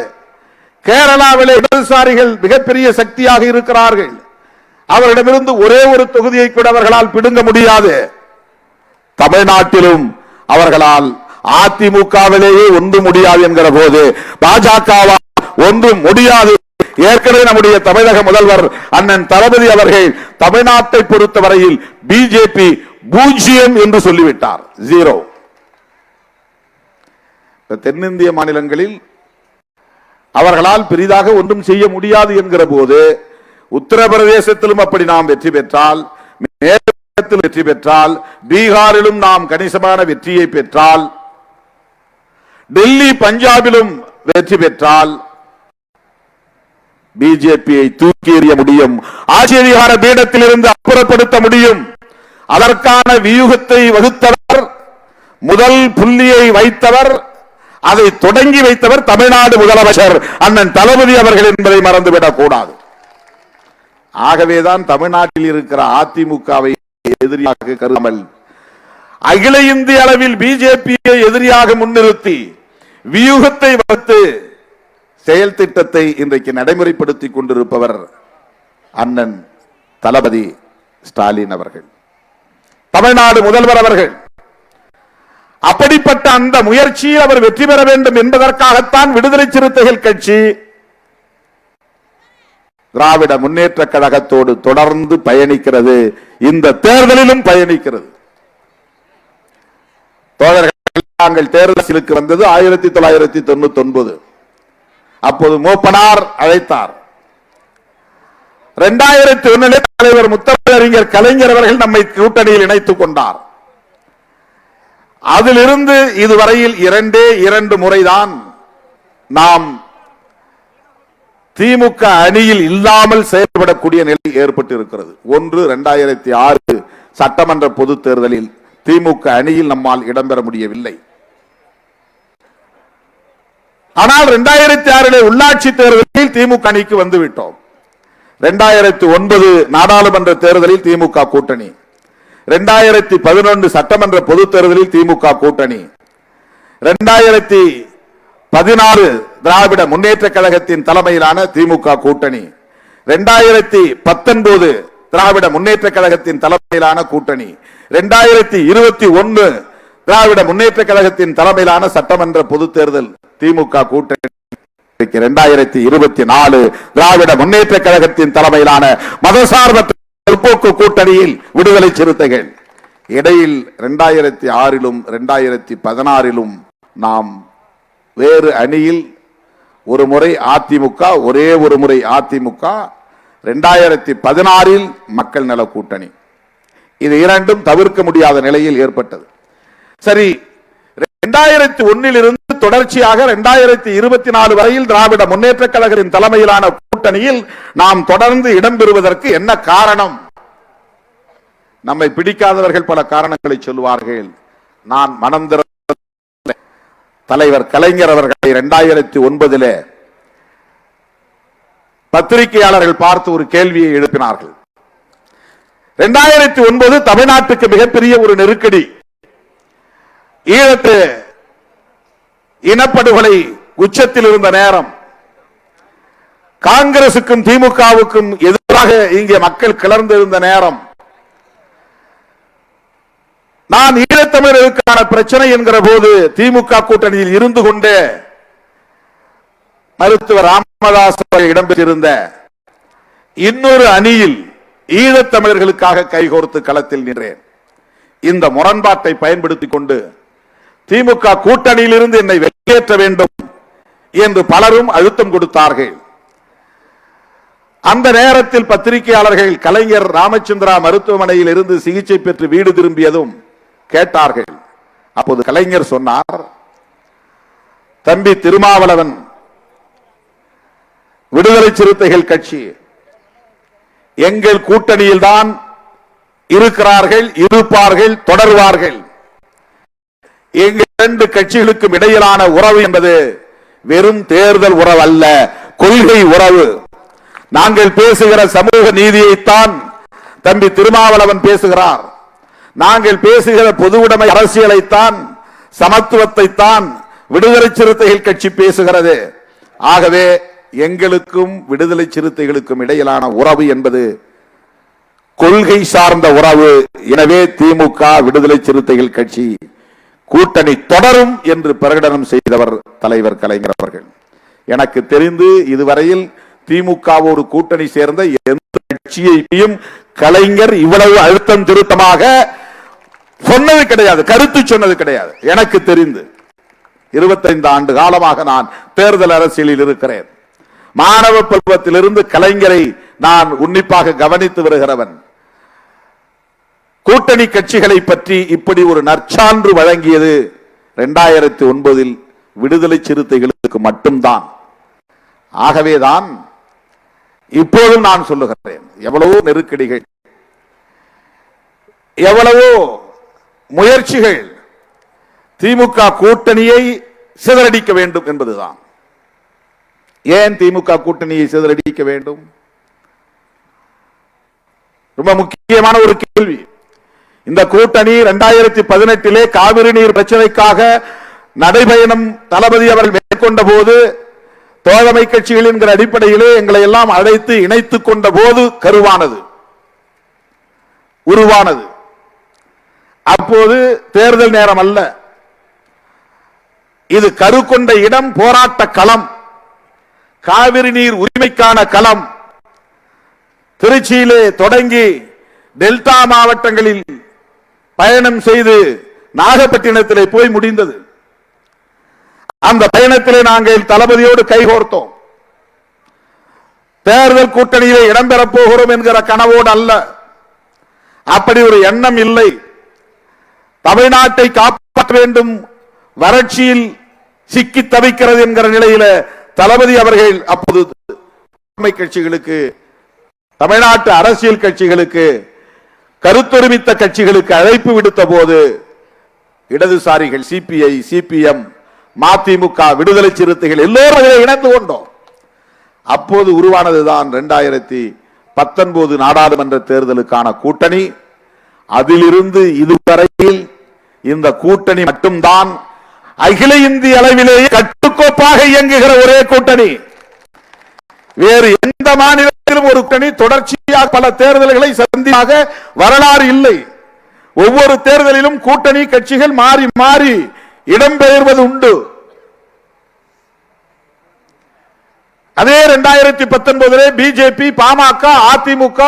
கேரளாவிலே இடதுசாரிகள் மிகப்பெரிய சக்தியாக இருக்கிறார்கள், அவரிடமிருந்து ஒரே ஒரு தொகுதியை கூட அவர்களால் பிடுங்க முடியாது. தமிழ்நாட்டிலும் அவர்களால் அதிமுகவிலேயே ஒன்றும் முடியாது என்கிற போது பாஜகவால் ஒன்றும் முடியாது. ஏற்கனவே நம்முடைய தமிழக முதல்வர் அண்ணன் தளபதி அவர்கள் தமிழ்நாட்டை பொறுத்தவரையில் பிஜேபி 0 என்று சொல்லிவிட்டார், 0. தென்னிந்திய மாநிலங்களில் அவர்களால் பெரிதாக ஒன்றும் செய்ய முடியாது என்கிற போது, உத்தரப்பிரதேசத்திலும் அப்படி நாம் வெற்றி பெற்றால், மேற்கிலும் வெற்றி பெற்றால், பீகாரிலும் நாம் கணிசமான வெற்றியை பெற்றால், டெல்லி பஞ்சாபிலும் வெற்றி பெற்றால் பிஜேபியை தூக்கி எறிய முடியும், ஆட்சி அதிகார பீடத்தில் இருந்து அப்புறப்படுத்த முடியும். அதற்கான வியூகத்தை வகுத்தவர், முதல் புள்ளியை வைத்தவர், அதை தொடங்கி வைத்தவர் தமிழ்நாடு முதலமைச்சர் அண்ணன் தளபதி அவர்கள் என்பதை மறந்துவிடக் கூடாது. ஆகவேதான் தமிழ்நாட்டில் இருக்கிற அதிமுகவை எதிரியாக கருதாமல் அகில இந்திய அளவில் பிஜேபியை எதிரியாக முன்னிறுத்தி வியூகத்தை வகுத்து செயல் திட்டத்தை இன்றைக்கு நடைமுறைப்படுத்திக் கொண்டிருப்பவர் அண்ணன் தளபதி ஸ்டாலின் அவர்கள், தமிழ்நாடு முதல்வர் அவர்கள். அப்படிப்பட்ட அந்த முயற்சியில் அவர் வெற்றி பெற வேண்டும் என்பதற்காகத்தான் விடுதலை சிறுத்தைகள் கட்சி திராவிட முன்னேற்ற கழகத்தோடு தொடர்ந்து பயணிக்கிறது, இந்த தேர்தலிலும் பயணிக்கிறது. தோழர்கள், நாங்கள் தேர்தலுக்கு வந்தது 1999. அப்போது மூப்பனார் அழைத்தார். 2001 தலைவர் முத்தமிழறிஞர் கலைஞர் அவர்கள் நம்மை கூட்டணியில் இணைத்துக் கொண்டார். அதிலிருந்து இதுவரையில் 2 முறைதான் நாம் திமுக அணியில் இல்லாமல் செயல்படக்கூடிய நிலை ஏற்பட்டு இருக்கிறது. ஒன்று 2006 சட்டமன்ற பொது தேர்தலில் திமுக அணியில் நம்மால் இடம்பெற முடியவில்லை. ஆனால் 2006 உள்ளாட்சி தேர்தலில் திமுக அணிக்கு வந்துவிட்டோம். 2009 நாடாளுமன்ற தேர்தலில் திமுக கூட்டணி, 2011 சட்டமன்ற பொது தேர்தலில் திமுக கூட்டணி, 2016 திராவிட முன்னேற்ற கழகத்தின் தலைமையிலான திமுக கூட்டணி, 2019 திராவிட முன்னேற்ற கழகத்தின் தலைமையிலான கூட்டணி, 2021 திராவிட முன்னேற்ற கழகத்தின் தலைமையிலான சட்டமன்ற பொது தேர்தல் திமுக கூட்டணி, 2024 திராவிட முன்னேற்ற கழகத்தின் தலைமையிலான மதசார்பற்ற முற்போக்கு கூட்டணியில் விடுதலை சிறுத்தைகள். இடையில் 2006 2016 நாம் வேறு அணியில் ஒரு முறை அதிமுக, ஒரே ஒரு முறை அதிமுக, 2016 மக்கள் நல கூட்டணி. இது இரண்டும் தவிர்க்க முடியாத நிலையில் ஏற்பட்டது. சரி, 2001 இருந்து தொடர்ச்சியாக 2024 வரையில் திராவிட முன்னேற்ற கழகத்தின் தலைமையிலான கூட்டணியில் நாம் தொடர்ந்து இடம்பெறுவதற்கு என்ன காரணம்? நம்மை பிடிக்காதவர்கள் பல காரணங்களை சொல்வார்கள். நான் மனம் திறந்த தலைவர் கலைஞர் அவர்களை 2009 பத்திரிகையாளர்கள் பார்த்து ஒரு கேள்வியை எழுப்பினார்கள். 2009 தமிழ்நாட்டுக்கு மிகப்பெரிய ஒரு நெருக்கடி. ஈழத்து இனப்படுகொலை உச்சத்தில் இருந்த நேரம். காங்கிரசுக்கும் திமுகவுக்கும் எதிராக இங்கே மக்கள் கிளர்ந்திருந்த நேரம். நான் ஈழத்தமிழர்களுக்கான பிரச்சனை என்கிற போது திமுக கூட்டணியில் இருந்து கொண்டே மருத்துவர் ராமதாஸ் இடம்பெற்றிருந்த இன்னொரு அணியில் ஈழத்தமிழர்களுக்காக கைகோர்த்து களத்தில் நின்றேன். இந்த முரண்பாட்டை பயன்படுத்திக் கொண்டு திமுக கூட்டணியில் இருந்து என்னை வெளியேற்ற வேண்டும் என்று பலரும் அழுத்தம் கொடுத்தார்கள். அந்த நேரத்தில் பத்திரிகையாளர்கள் கலைஞர் ராமச்சந்திரா மருத்துவமனையில் இருந்து சிகிச்சை பெற்று வீடு திரும்பியதும் கேட்டார்கள். அப்போது கலைஞர் சொன்னார், தம்பி திருமாவளவன் விடுதலை சிறுத்தைகள் கட்சி எங்கள் கூட்டணியில் தான் இருக்கிறார்கள், இருப்பார்கள், தொடர்வார்கள். எங்கள் இரண்டு கட்சிகளுக்கும் இடையிலான உறவு என்பது வெறும் தேர்தல் உறவு அல்ல, கொள்கை உறவு. நாங்கள் பேசுகிற சமூக நீதியைத்தான் தம்பி திருமாவளவன் பேசுகிறார். நாங்கள் பேசுகிற பொது உடைமை அரசியலைத்தான், சமத்துவத்தை தான் விடுதலை சிறுத்தைகள் கட்சி பேசுகிறது. ஆகவே எங்களுக்கும் விடுதலை சிறுத்தைகளுக்கும் இடையிலான உறவு என்பது கொள்கை சார்ந்த உறவு. எனவே திமுக விடுதலை சிறுத்தைகள் கட்சி கூட்டணி தொடரும் என்று பிரகடனம் செய்தவர் தலைவர் கலைஞர் அவர்கள். எனக்கு தெரிந்து இதுவரையில் திமுகவோடு கூட்டணி சேர்ந்த எந்த கட்சியையும் கலைஞர் இவ்வளவு அழுத்தம் திருத்தமாக சொன்னது கிடையாது, கருத்து சொன்னது கிடையாது. எனக்கு தெரிந்து 25 ஆண்டு காலமாக நான் தேர்தல் அரசியலில் இருக்கிறேன். மாணவ பருவத்திலிருந்து கலைஞரை நான் உன்னிப்பாக கவனித்து வருகிறவன். கூட்டணி கட்சிகளை பற்றி இப்படி ஒரு நற்சான்று வழங்கியது 2009 விடுதலை சிறுத்தைகளுக்கு மட்டும்தான். ஆகவேதான் இப்போதும் நான் சொல்லுகிறேன், எவ்வளவோ நெருக்கடிகள், எவ்வளவோ முயற்சிகள் திமுக கூட்டணியை சிதறடிக்க வேண்டும் என்பதுதான். ஏன் திமுக கூட்டணியை சிதறடிக்க வேண்டும்? ரொம்ப முக்கியமான ஒரு கேள்வி. இந்த கூட்டணி 2018 காவிரி நீர் பிரச்சனைக்காக நடைபயணம் தளபதி அவர்கள் மேற்கொண்ட போது தோழமை கட்சிகள் என்கிற அடிப்படையிலே எங்களை எல்லாம் அழைத்து இணைத்துக் கொண்ட போது கருவானது, உருவானது. அப்போது தேர்தல் நேரம் அல்ல, இது கரு கொண்ட இடம் போராட்ட களம், காவிரி நீர் உரிமைக்கான களம். திருச்சியிலே தொடங்கி டெல்டா மாவட்டங்களில் பயணம் செய்து நாகப்பட்டினத்திலே போய் முடிந்தது. அந்த பயணத்திலே நாங்கள் தளபதியோடு கைகோர்த்தோம். தேர்தல் கூட்டணியிலே இடம்பெறப் போகிறோம் என்கிற கனவோடு அல்ல, அப்படி ஒரு எண்ணம் இல்லை. தமிழ்நாட்டை காப்பாற்ற வேண்டும், வறட்சியில் சிக்கி தவிக்கிறது என்கிற நிலையில தளபதி அவர்கள் அப்போது கட்சிகளுக்கு, தமிழ்நாட்டு அரசியல் கட்சிகளுக்கு, கருத்தொருமித்த கட்சிகளுக்கு அழைப்பு விடுத்த போது இடதுசாரிகள் சிபிஐ, சிபிஎம், மதிமுக, விடுதலை சிறுத்தைகள் எல்லோரும் இணைந்து கொண்டோம். அப்போது உருவானதுதான் 2019 நாடாளுமன்ற தேர்தலுக்கான கூட்டணி. அதிலிருந்து இதுவரையில் இந்த கூட்டணி மட்டும்தான் அகில இந்திய அளவிலேயே கட்டுக்கோப்பாக இயங்குகிற ஒரே கூட்டணி. வேறு எந்த மாநிலத்திலும் ஒரு கூட்டணி தொடர்ச்சியாக பல தேர்தல்களை சந்தியாக வரலாறு இல்லை. ஒவ்வொரு தேர்தலிலும் கூட்டணி கட்சிகள் மாறி மாறி இடம்பெயர்வது உண்டு. அதே 2019 பிஜேபி, பாமக, அதிமுக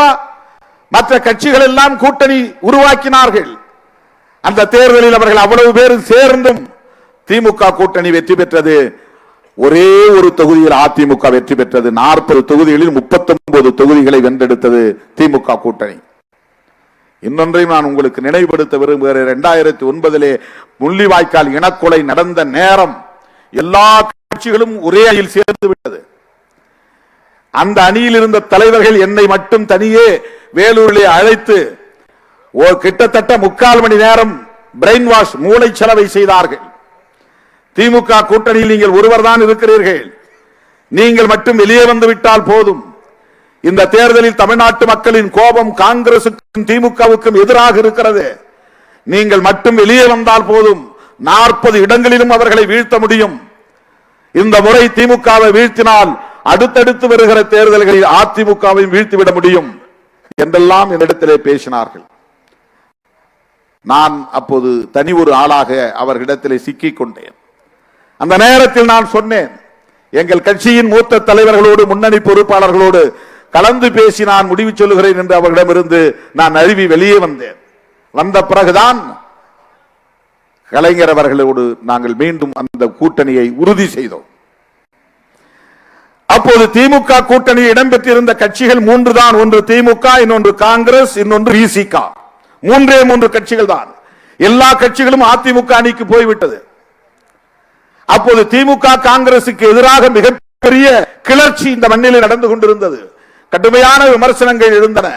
மற்ற கட்சிகள் எல்லாம் கூட்டணி உருவாக்கினார்கள். அந்த தேர்தலில் அவர்கள் அவ்வளவு பேர் சேர்ந்தும் திமுக கூட்டணி வெற்றி பெற்றது. ஒரே ஒரு தொகுதியில் அதிமுக வெற்றி பெற்றது. 40 தொகுதிகளில் 39 தொகுதிகளை வென்றெடுத்தது திமுக கூட்டணி. இன்னொன்றையும் நான் உங்களுக்கு நினைவுபடுத்த விரும்புகிறேன். 2009 முள்ளிவாய்க்கால் இனக்கொலை நடந்த நேரம் எல்லா கட்சிகளும் ஒரே அணியில் சேர்ந்து விட்டது. அந்த அணியில் இருந்த தலைவர்கள் என்னை மட்டும் தனியே வேலூரிலே அழைத்து கிட்டத்தட்ட 3/4 மணி நேரம் பிரெயின் வாஷ், மூளை செலவை செய்தார்கள். திமுக கூட்டணியில் நீங்கள் ஒருவர் தான் இருக்கிறீர்கள், நீங்கள் மட்டும் வெளியே வந்து விட்டால் போதும், இந்த தேர்தலில் தமிழ்நாட்டு மக்களின் கோபம் காங்கிரசுக்கும் திமுகவுக்கும் எதிராக இருக்கிறது. நீங்கள் மட்டும் வெளியே வந்தால் போதும், 40 இடங்களிலும் அவர்களை வீழ்த்த முடியும். இந்த முறை திமுகவை வீழ்த்தினால் அடுத்தடுத்து வருகிற தேர்தல்களில் அதிமுகவை வீழ்த்திவிட முடியும் என்றெல்லாம் என்னிடத்திலே பேசினார்கள். நான் அப்போது தனி ஒரு ஆளாக அவர்களிடத்திலே சிக்கிக் கொண்டேன். அந்த நேரத்தில் நான் சொன்னேன், எங்கள் கட்சியின் மூத்த தலைவர்களோடு முன்னணி பொறுப்பாளர்களோடு கலந்து பேசி நான் முடிவு சொல்லுகிறேன் என்று அவர்களிடமிருந்து நான் நழுவி வெளியே வந்தேன். வந்த பிறகுதான் கலைஞர் அவர்களோடு நாங்கள் மீண்டும் அந்த கூட்டணியை உறுதி செய்தோம். அப்போது திமுக கூட்டணியில் இடம்பெற்றிருந்த கட்சிகள் 3 தான். ஒன்று திமுக, இன்னொன்று காங்கிரஸ், இன்னொன்று விசிக. 3 கட்சிகள் தான். எல்லா கட்சிகளும் அதிமுக அணிக்கு போய்விட்டது. அப்போது திமுக காங்கிரசுக்கு எதிராக மிகப்பெரிய கிளர்ச்சி இந்த மண்ணில் நடந்து கொண்டிருந்தது. கடுமையான விமர்சனங்கள் எழுந்தன.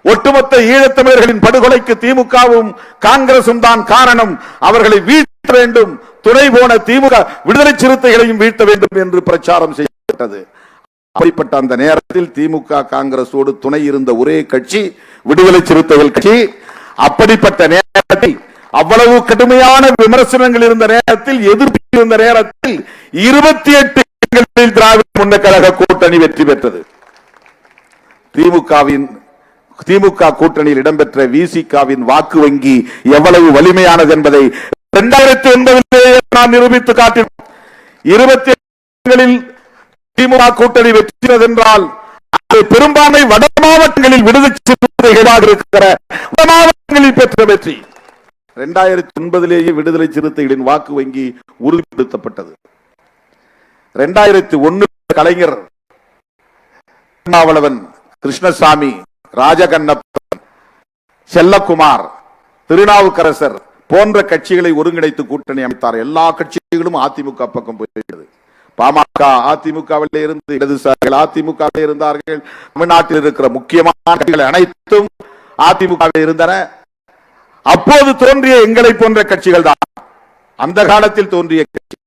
ஒட்டுமொத்த ஈழத்தமிழர்களின் படுகொலைக்கு திமுகவும் காங்கிரசும் தான் காரணம், அவர்களை வீழ்த்த வேண்டும், துணை போன திமுக விடுதலை சிறுத்தைகளையும் வீழ்த்த வேண்டும் என்று பிரச்சாரம் செய்யப்பட்டது. அப்படிப்பட்ட அந்த நேரத்தில் திமுக காங்கிரசோடு துணை இருந்த ஒரே கட்சி விடுதலை சிறுத்தைகள் கட்சி. அப்படிப்பட்ட நேரத்தில், அவ்வளவு கடுமையான விமர்சனங்கள் இருந்த நேரத்தில், எதிர்ப்பு இருந்த நேரத்தில் 28 இடங்களில் திராவிட முன்னேற்ற கழக கூட்டணி வெற்றி பெற்றது. திமுக கூட்டணியில் இடம்பெற்ற விசிகாவின் வாக்கு வங்கி எவ்வளவு வலிமையானது என்பதை 2009 நான் நிரூபித்து காட்டினோம். 28 திமுக கூட்டணி வெற்றி பெற்றது என்றால் பெரும்பான்மை வட மாவட்டங்களில் விடுதலை சிறுத்தைகளாக இருக்கிற வட மாவட்டங்களில் பெற்ற வெற்றி. 2009 விடுதலை சிறுத்தைகளின் வாக்கு வங்கி உறுதிப்படுத்தப்பட்டது. 2001 கலைஞர், திருமாவளவன், கிருஷ்ணசாமி, ராஜகண்ணப்பன், செல்லக்குமார், திருநாவுக்கரசர் போன்ற கட்சிகளை ஒருங்கிணைத்து கூட்டணி அமைத்தார். எல்லா கட்சிகளும் அதிமுக பக்கம் போயிருக்கிறது. பாமக அதிமுகவிலே இருந்து, இடதுசாரிகள் அதிமுகவிலே இருந்தார்கள். தமிழ்நாட்டில் இருக்கிற முக்கியமான கட்சிகள் அனைத்தும் அதிமுகவில் இருந்தன. அப்போது தோன்றிய எங்களை போன்ற கட்சிகள் தான் அந்த காலத்தில் தோன்றிய கட்சி.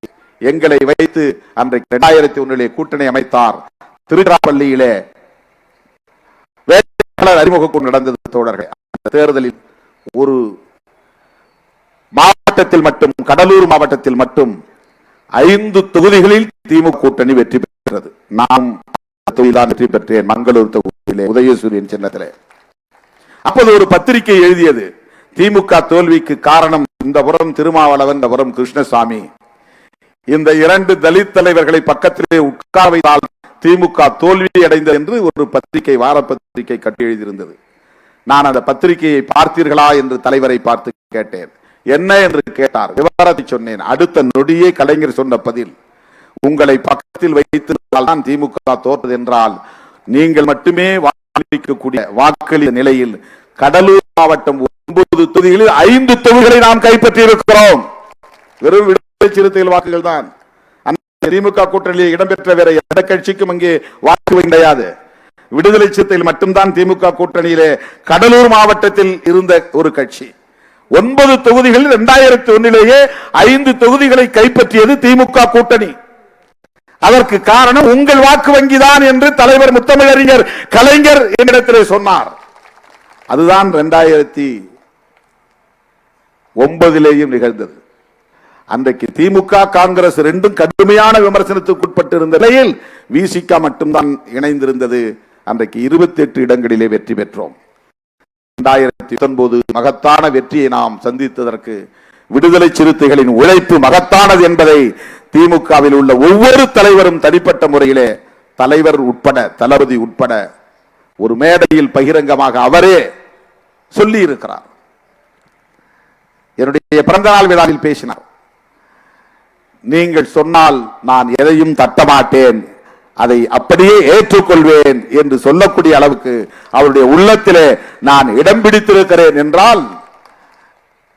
எங்களை வைத்து அன்றைக்கு 2001 கூட்டணி அமைத்தார். திருச்சிராப்பள்ளியிலே வேட்பாளர் அறிமுக கூட்டம் நடந்தது. தோழர்கள், அந்த தேர்தலில் ஒரு மாவட்டத்தில் மட்டும், கடலூர் மாவட்டத்தில் மட்டும் 5 தொகுதிகளில் திமுக கூட்டணி வெற்றி பெற்றது. நாம் தொகுதிதான் வெற்றி பெற்றேன், மங்களூர் தொகுதியிலே உதயசூரியன் சின்னத்திலே. அப்போது ஒரு பத்திரிகை எழுதியது, திமுக தோல்விக்கு காரணம் இந்த புறம் திருமாவளவன், இந்த புறம் கிருஷ்ணசாமி. இந்த 2 தலித் தலைவர்களை பக்கத்திலே உட்கார வைத்தால் திமுக தோல்வி அடைந்தது என்று ஒரு பத்திரிகை, வார பத்திரிகை கட்டி எழுதியிருந்தது. நான் அந்த பத்திரிகையை பார்த்தீர்களா என்று தலைவரை பார்த்து கேட்டேன். என்ன என்று கேட்டார். விவரத்தை சொன்னேன். அடுத்த நொடியே கலைஞர் சொன்ன பதில், உங்களை பக்கத்தில் வைத்திருந்தால்தான் திமுக தோற்றது என்றால் நீங்கள் மட்டுமே வாக்களிக்கக்கூடிய வாக்களித்த நிலையில் கடலூர் மாவட்டம் 9 தொகுதிகளில் 5 தொகுதிகளை நாம் கைப்பற்றி இருக்கிறோம். வெறும் விடுதலை சிறுத்தைகள் வாக்குகள் தான். திமுக கூட்டணியில் இடம்பெற்ற வேற எந்த கட்சிக்கும் அங்கே வாக்கு கிடையாது. விடுதலை சிறுத்தைகள் மட்டும்தான் திமுக கூட்டணியிலே கடலூர் மாவட்டத்தில் இருந்த ஒரு கட்சி. 9 தொகுதிகளில் 2001 5 தொகுதிகளை கைப்பற்றியது திமுக கூட்டணி. அதற்கு காரணம் உங்கள் வாக்கு வங்கிதான் என்று தலைவர் முத்தமிழறிஞர் கலைஞர் என்னிடத்திலே சொன்னார். அதுதான் 2009 நிகழ்ந்தது. அன்றைக்கு திமுக காங்கிரஸ் 2 கடுமையான விமர்சனத்துக்கு உட்பட்டிருந்த நிலையில் விசிக மட்டும்தான் இணைந்திருந்தது. அன்றைக்கு 28 இடங்களிலே வெற்றி பெற்றோம். 2019 மகத்தான வெற்றியை நாம் சந்தித்ததற்கு விடுதலை சிறுத்தைகளின் உழைப்பு மகத்தானது என்பதை திமுகவில் உள்ள ஒவ்வொரு தலைவரும் தனிப்பட்ட முறையிலே, தலைவர் உட்பட, தளபதி உட்பட ஒரு மேடையில் பகிரங்கமாக அவரே சொல்லி இருக்கிறார். என்னுடைய பிறந்தநாள் விழாவில் பேசினார். நீங்கள் சொன்னால் நான் எதையும் தட்டமாட்டேன், அதை அப்படியே ஏற்றுக்கொள்வேன் என்று சொல்லக்கூடிய அளவுக்கு அவருடைய உள்ளத்திலே நான் இடம் பிடித்திருக்கிறேன் என்றால்,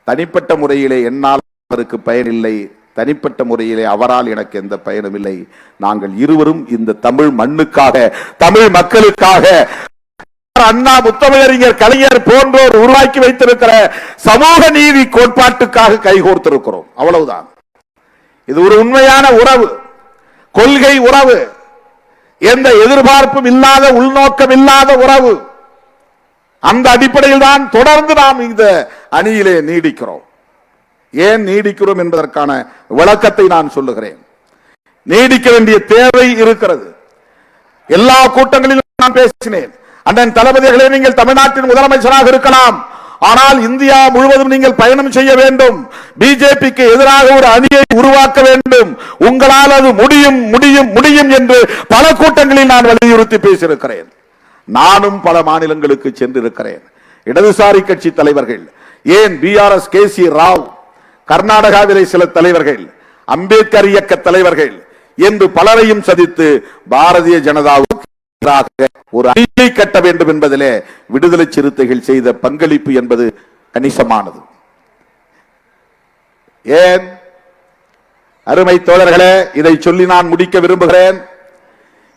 தனிப்பட்ட முறையிலே என்னால் அவருக்கு பயனில்லை, தனிப்பட்ட முறையிலே அவரால் எனக்கு எந்த பயனும் இல்லை. நாங்கள் இருவரும் இந்த தமிழ் மண்ணுக்காக, தமிழ் மக்களுக்காக, அண்ணா, முத்தமிழறிஞர் கலைஞர் போன்றோர் உருவாக்கி வைத்திருக்கிற சமூக நீதி கோட்பாட்டுக்காக கைகோர்த்திருக்கிறோம். அவ்வளவுதான். இது ஒரு உண்மையான உறவு, கொள்கை உறவு. எந்த எதிர்பார்ப்பும் இல்லாத, உள்நோக்கம் இல்லாத உறவு. அந்த அடிப்படையில் தான் தொடர்ந்து நாம் இந்த அணியிலே நீடிக்கிறோம். ஏன் நீடிக்கிறோம் என்பதற்கான விளக்கத்தை நான் சொல்லுகிறேன். நீடிக்க வேண்டிய தேவை இருக்கிறது. எல்லா கூட்டங்களிலும் நான் பேசினேன். அண்ணன் தளபதிகளே, நீங்கள் தமிழ்நாட்டின் முதலமைச்சராக இருக்கலாம், ஆனால் இந்தியா முழுவதும் நீங்கள் பயணம் செய்ய வேண்டும். பிஜேபிக்கு எதிராக ஒரு அணியை உருவாக்க வேண்டும். உங்களால் அது முடியும் முடியும் முடியும் என்று பல கூட்டங்களில் நான் வலியுறுத்தி பேசியிருக்கிறேன். நானும் பல மாநிலங்களுக்கு சென்றிருக்கிறேன். இடதுசாரி கட்சி தலைவர்கள், ஏன் பிஆர்எஸ் கேசி ராவ், கர்நாடகாவிலே சில தலைவர்கள், அம்பேத்கர் இயக்க தலைவர்கள் என்று பலரையும் சந்தித்து பாரதிய ஜனதாவுக்கு எதிராக ஒரு அணியை கட்ட வேண்டும் என்பதிலே விடுதலை சிறுத்தைகள் செய்த பங்களிப்பு என்பது கணிசமானது. ஏன் அருமை தோழர்களே, இதை சொல்லி நான் முடிக்க விரும்புகிறேன்.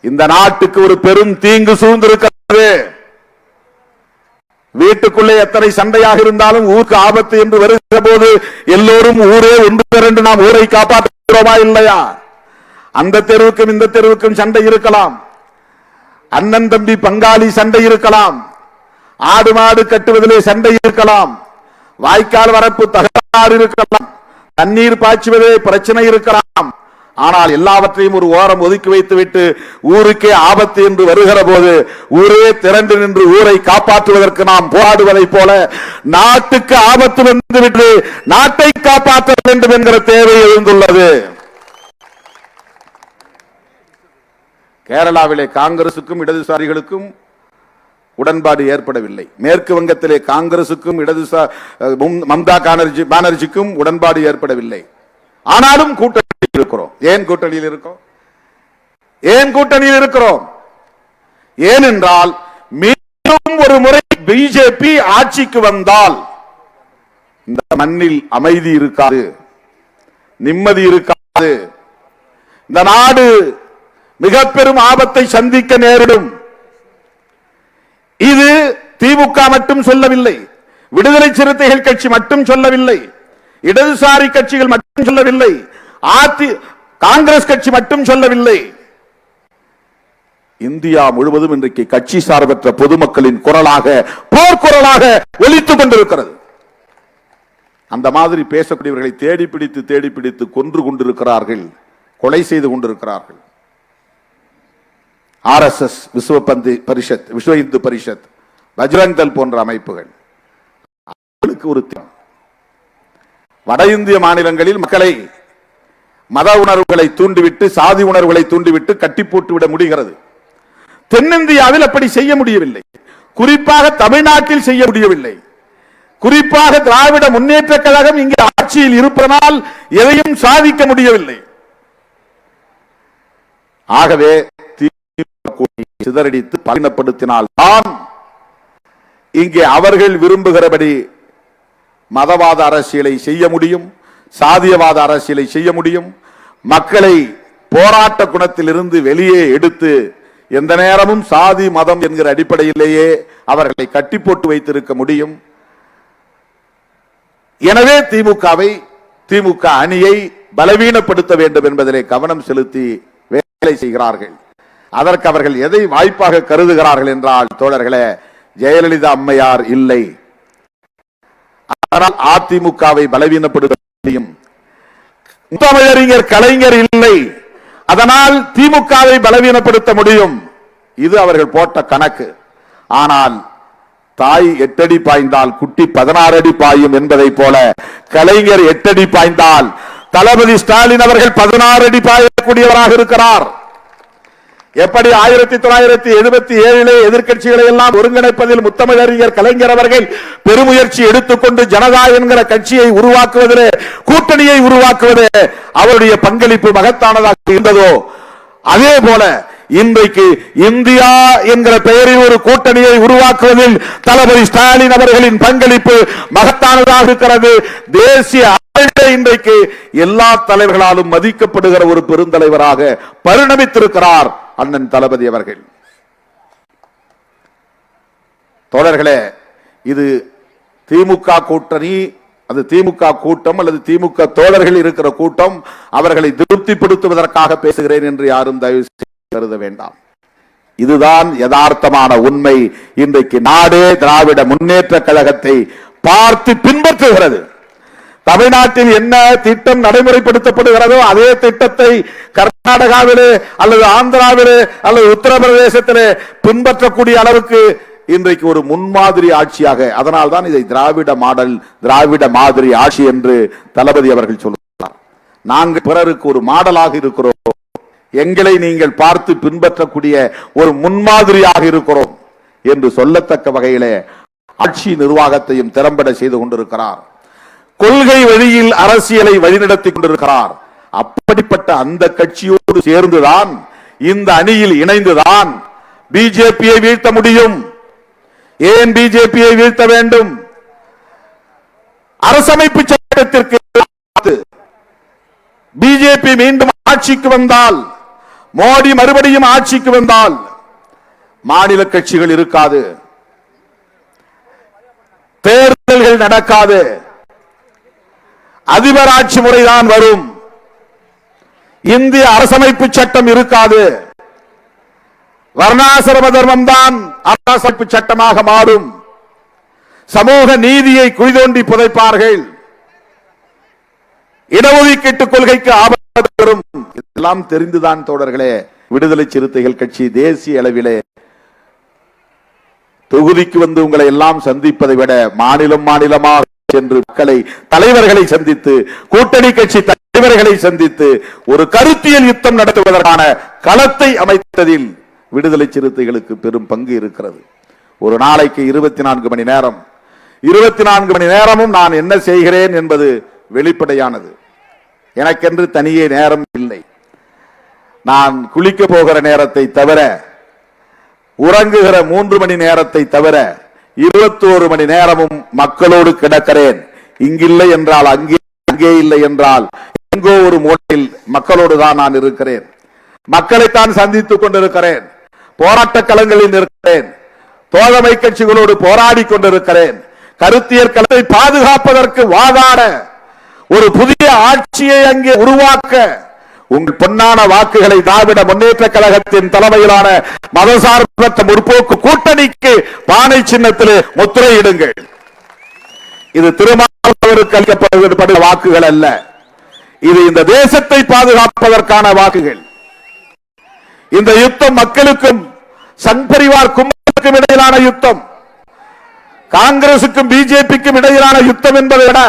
இந்த நாட்டுக்கு ஒரு பெரும் தீங்கு சூழ்ந்திருக்கிறது. வீட்டுக்குள்ளே எத்தனை சண்டையாக இருந்தாலும் ஊருக்கு ஆபத்து என்று வருகிற போது எல்லோரும் ஊரே ஒன்று திரண்டு நாம் ஊரை காப்பாற்றுகிறோமா இல்லையா? அந்த தெருவுக்கும் இந்த தெருவுக்கும் சண்டை இருக்கலாம், அண்ணன் தம்பி பங்காளி சண்டை இருக்கலாம், ஆடு மாடு கட்டுவதிலே சண்டை இருக்கலாம், வாய்க்கால் வரப்பு தகராறு இருக்கலாம், தண்ணீர் பாய்ச்சுவதே பிரச்சனை இருக்கலாம். ஆனால் எல்லாவற்றையும் ஒரு ஓரம் ஒதுக்கி வைத்துவிட்டு ஊருக்கே ஆபத்து என்று வருகிற போது ஊரே திரண்டு நின்று ஊரை காப்பாற்றுவதற்கு நாம் போராடுவதைப் போல நாட்டுக்கு ஆபத்து வந்துவிட்டு நாட்டை காப்பாற்ற வேண்டும் என்கிற தேவை எழுந்துள்ளது. கேரளாவிலே காங்கிரசுக்கும் இடதுசாரிகளுக்கும் உடன்பாடு ஏற்படவில்லை. மேற்கு வங்கத்திலே காங்கிரசுக்கும் மம்தா பானர்ஜிக்கும் உடன்பாடு ஏற்படவில்லை. ஆனாலும் கூட்டணியில் இருக்கிறோம். ஏன் கூட்டணியில் இருக்கோம்? ஏன் கூட்டணியில் இருக்கிறோம்? ஏனென்றால் மீண்டும் ஒரு முறை பிஜேபி ஆட்சிக்கு வந்தால் இந்த மண்ணில் அமைதி இருக்காது, நிம்மதி இருக்காது. இந்த நாடு மிக பெரும் ஆபத்தை சந்திக்க நேரிடும். இது திமுக மட்டும் சொல்லவில்லை, விடுதலை சிறுத்தைகள் கட்சி மட்டும் சொல்லவில்லை, இடதுசாரி கட்சிகள் மட்டும் சொல்லவில்லை, காங்கிரஸ் கட்சி மட்டும் சொல்லவில்லை. இந்தியா முழுவதும் இன்றைக்கு கட்சி சார்பற்ற பொதுமக்களின் குரலாக, போர்க்குரலாக ஒலித்துக் கொண்டிருக்கிறது. அந்த மாதிரி பேசக்கூடியவர்களை தேடி பிடித்து கொன்று கொண்டிருக்கிறார்கள், கொலை செய்து கொண்டிருக்கிறார்கள். RSS, விஸ்வ இந்து பரிஷத், பஜ்ரங் தள் போன்ற அமைப்புகள் ஒரு வட இந்திய மாநிலங்களில் மக்களை மத உணர்வுகளை தூண்டிவிட்டு, சாதி உணர்வுகளை தூண்டிவிட்டு கட்டி போட்டு விட முடிகிறது. தென்னிந்தியாவில் அப்படி செய்ய முடியவில்லை. குறிப்பாக தமிழ்நாட்டில் செய்ய முடியவில்லை. குறிப்பாக திராவிட முன்னேற்ற கழகம் இங்கே ஆட்சியில் இருப்பதனால் எதையும் சாதிக்க முடியவில்லை. ஆகவே சிதறடித்து பலப்படுத்தினால் தான் இங்கே அவர்கள் விரும்புகிறபடி மதவாத அரசியலை செய்ய முடியும், சாதியவாத அரசியலை செய்ய முடியும். மக்களை போராட்ட குணத்தில் இருந்து வெளியே எடுத்து எந்த நேரமும் சாதி மதம் என்கிற அடிப்படையிலேயே அவர்களை கட்டி போட்டு வைத்திருக்க முடியும். எனவே திமுக அணியை பலவீனப்படுத்த வேண்டும் என்பதிலே கவனம் செலுத்தி வேலை செய்கிறார்கள். அதற்கு அவர்கள் எதை வாய்ப்பாக கருதுகிறார்கள் என்றால், தோழர்களே, ஜெயலலிதா அம்மையார் இல்லை, ஆனால் அதிமுகவை பலவீனப்படுத்த முடியும். முத்தமிழறிஞர் கலைஞர் இல்லை, அதனால் திமுகவை பலவீனப்படுத்த முடியும். இது அவர்கள் போட்ட கணக்கு. ஆனால் தாய் 8 அடி பாய்ந்தால் குட்டி 16 அடி பாயும் என்பதை போல கலைஞர் 8 அடி பாய்ந்தால் தளபதி ஸ்டாலின் அவர்கள் 16 அடி பாயக்கூடியவராக இருக்கிறார். எப்படி 1977 எதிர்க்கட்சிகளை எல்லாம் ஒருங்கிணைப்பதில் முத்தமிழறிஞர் கலைஞர் அவர்கள் பெருமுயற்சி எடுத்துக்கொண்டு ஜனதா என்கிற கட்சியை உருவாக்குவதிலே, கூட்டணியை உருவாக்குவதே அவருடைய பங்களிப்பு மகத்தானதாக இருந்ததோ, அதே போல இன்றைக்கு இந்தியா என்கிற பெயரில் ஒரு கூட்டணியை உருவாக்குவதில் தளபதி ஸ்டாலின் அவர்களின் பங்களிப்பு மகத்தானதாக இருக்கிறது. தேசிய இன்றைக்கு எல்லா தலைவர்களாலும் மதிக்கப்படுகிற ஒரு பெருந்தலைவராக பரிணமித்திருக்கிறார் அண்ணன் தளபதி அவர்கள். தோழர்களே, இது திமுக கூட்டணி, அது திமுக கூட்டம் அல்லது திமுக தோழர்கள் இருக்கிற கூட்டம். அவர்களை திருப்திப்படுத்துவதற்காக பேசுகிறேன் என்று யாரும் தயவு செய்து கருத வேண்டாம். இதுதான் யதார்த்தமான உண்மை. இன்றைக்கு நாடே திராவிட முன்னேற்ற கழகத்தை பார்த்து பின்பற்றுகிறது. தமிழ்நாட்டில் என்ன திட்டம் நடைமுறைப்படுத்தப்படுகிறதோ அதே திட்டத்தை கர்நாடகாவிலே அல்லது ஆந்திராவிலே அல்லது உத்தரப்பிரதேசத்திலே பின்பற்றக்கூடிய அளவுக்கு இன்றைக்கு ஒரு முன்மாதிரி ஆட்சியாக, அதனால் தான் இதை திராவிட மாடல், திராவிட மாதிரி ஆட்சி என்று தளபதி அவர்கள் சொல்லுகிறார். நாங்கள் பிறருக்கு ஒரு மாடலாக இருக்கிறோம், எங்களை நீங்கள் பார்த்து பின்பற்றக்கூடிய ஒரு முன்மாதிரியாக இருக்கிறோம் என்று சொல்லத்தக்க வகையிலே ஆட்சி நிர்வாகத்தையும் திறம்பட செய்து கொண்டிருக்கிறார். கொள்கை வழியில் அரசியலை வழிநடத்தி கொண்டிருக்கிறார். அப்படிப்பட்ட அந்த கட்சியோடு சேர்ந்துதான், இந்த அணியில் இணைந்துதான் பிஜேபியை வீழ்த்த முடியும். ஏன் பிஜேபியை வீழ்த்த வேண்டும்? அரசமைப்பு சட்டத்திற்கு பிஜேபி மீண்டும் ஆட்சிக்கு வந்தால், மோடி மறுபடியும் ஆட்சிக்கு வந்தால் மாநில கட்சிகள் இருக்காது, தேர்தல்கள் நடக்காது, அதிபர் ஆட்சி முறைதான் வரும், இந்திய அரசமைப்பு சட்டம் இருக்காது, வர்ணாசிரம தர்மம் தான் அரசமைப்பு சட்டமாக மாறும், சமூக நீதியை குழிதோண்டி புதைப்பார்கள், இடஒதுக்கீட்டு கொள்கைக்கு ஆபத்து வரும். இதெல்லாம் தெரிந்துதான் தோழர்களே விடுதலை சிறுத்தைகள் கட்சி தேசிய அளவிலே தொகுதிக்கு வந்து உங்களை எல்லாம் சந்திப்பதை விட மாநிலம் மாநிலமாக சென்று மக்களை, தலைவர்களை சந்தித்து, கூட்டணி கட்சி தலைவர்களை சந்தித்து ஒரு கருத்தியல் யுத்தம் நடத்துவதற்கான களத்தை அமைத்ததில் விடுதலை சிறுத்தைகளுக்கு பெரும் பங்கு இருக்கிறது. ஒரு நாளைக்கு 24 மணி நேரம், 24 மணி நேரமும் நான் என்ன செய்கிறேன் என்பது வெளிப்படையானது. எனக்கென்று தனியே நேரம் இல்லை. நான் குளிக்க போகிற நேரத்தை தவிர, உறங்குகிற 3 மணி நேரத்தை தவிர 21 மணி நேரமும் மக்களோடு கிடக்கிறேன். இங்கில்லை என்றால் அங்கே, அங்கே இல்லை என்றால் எங்கோ ஒரு மூலையில் மக்களோடு தான் நான் இருக்கிறேன். மக்களைத்தான் சந்தித்துக் கொண்டிருக்கிறேன், போராட்ட களங்களில் இருக்கிறேன், தோழமை கட்சிகளோடு போராடி கொண்டிருக்கிறேன். கருத்தியல் களத்தை பாதுகாப்பதற்கு வாதாட, ஒரு புதிய ஆட்சியை அங்கே உருவாக்க உங்கள் பொன்னான வாக்குகளை திராவிட முன்னேற்ற கழகத்தின் தலைமையிலான மதசார்பற்ற முற்போக்கு கூட்டணிக்கு பானை சின்னத்திலே முத்திரையிடுங்கள். இது திருமாவளவருக்கு அளிக்கப்படுகிற வாக்குகள் அல்ல, இது இந்த தேசத்தை பாதுகாப்பதற்கான வாக்குகள். இந்த யுத்தம் மக்களுக்கும் சங் பரிவார் கும்பலுக்கும் இடையிலான யுத்தம், காங்கிரசுக்கும் பிஜேபிக்கும் இடையிலான யுத்தம் என்பதை விட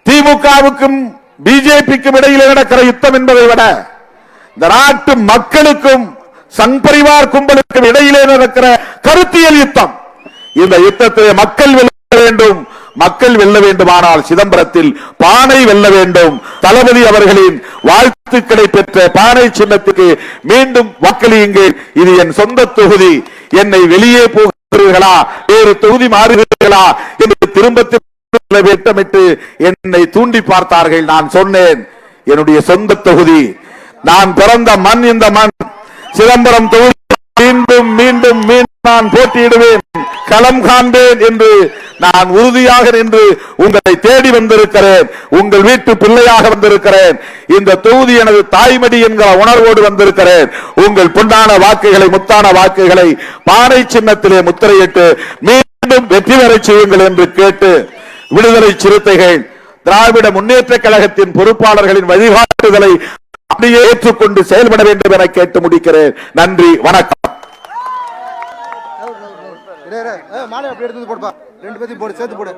திமுகவுக்கும் பிஜேபிக்கும் இடையிலே நடக்கிற யுத்தம் என்பதை விட இந்த நாட்டு மக்களுக்கும் சங் பரிவார் கும்பலுக்கும் இடையிலே நடக்கிற கருத்தியல் யுத்தம். இந்த யுத்தத்தை மக்கள் வெல்ல வேண்டும். மக்கள் வெல்ல வேண்டுமானால் சிதம்பரத்தில் பானை வெல்ல வேண்டும். தளபதி அவர்களின் வாழ்த்துக்களை பெற்ற பானை சின்னத்துக்கு மீண்டும் வாக்களியுங்கள். இது என் சொந்த தொகுதி, என்னை வெளியே போகிறீர்களா, வேறு தொகுதி மாறுகிறீர்களா என்று திரும்ப திட்டமிட்டு என்னை தூண்டி பார்த்தார்கள். நான் சொன்னேன், என்னுடைய சொந்த தொகுதி, நான் பிறந்த மண் இந்த மண், சிதம்பரம் தொகுதி மீண்டும் மீண்டும் மீண்டும் நான் போட்டியிடுவேன், களம் காண்பேன் என்று நான் உறுதியாக நின்று உங்களை தேடி வந்திருக்கிறேன். உங்கள் வீட்டு பிள்ளையாக வந்திருக்கிறேன். இந்த தொகுதி எனது தாய்மடி என்கிற உணர்வோடு வந்திருக்கிறேன். உங்கள் பொன்னான வாக்குகளை, முத்தான வாக்குகளை பானை சின்னத்திலே முத்திரையிட்டு மீண்டும் வெற்றி பெற செய்யுங்கள் என்று கேட்டு, விடுதலை சிறுத்தைகள் திராவிட முன்னேற்ற கழகத்தின் பொறுப்பாளர்களின் வழிகாட்டுதலை அப்படியே ஏற்றுக்கொண்டு செயல்பட வேண்டும் என கேட்டு முடிக்கிறேன். நன்றி, வணக்கம். மாலை அப்படி எடுத்து போடுப்பா, 2 பேத்தையும் போடு, சேர்த்து போடு.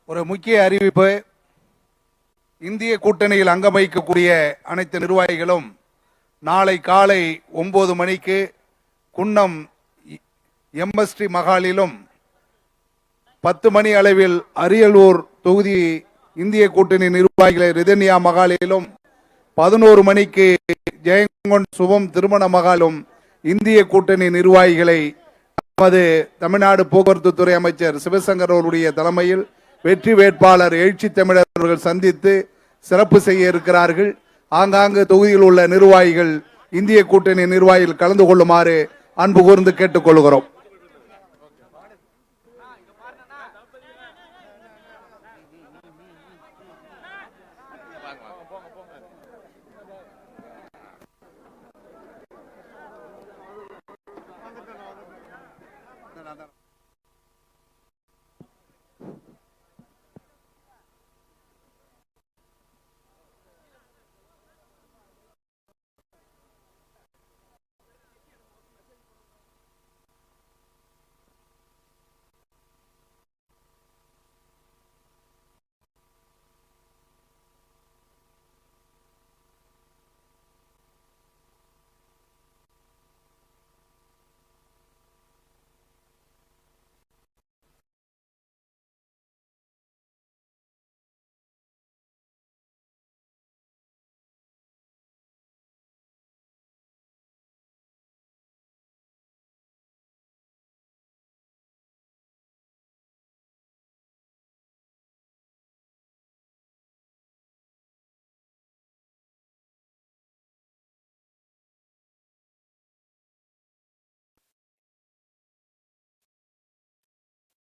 ஒரு முக்கிய அறிவிப்பு. இந்திய கூட்டணியில் அங்கம் வகிக்கக்கூடிய அனைத்து நிர்வாகிகளும் நாளை காலை 9 மணிக்கு குன்னம் MST மகாலிலும் 10 மணி அளவில் அரியலூர் தொகுதி இந்திய கூட்டணி நிர்வாகிகளை ரிதன்யா மகாலிலும் 11 மணிக்கு ஜெயங்கொண்ட சுபம் திருமண மகாலும் இந்திய கூட்டணி நிர்வாகிகளை நமது தமிழ்நாடு போக்குவரத்து துறை அமைச்சர் சிவசங்கர் அவருடைய தலைமையில் வெற்றி வேட்பாளர் எழுச்சி தமிழர் அவர்கள் சந்தித்து சிறப்பு செய்ய இருக்கிறார்கள். ஆங்காங்கு தொகுதியில் உள்ள நிர்வாகிகள் இந்திய கூட்டணி நிர்வாகிகள் கலந்து கொள்ளுமாறு அன்பு கூர்ந்து கேட்டுக்கொள்கிறோம். நான்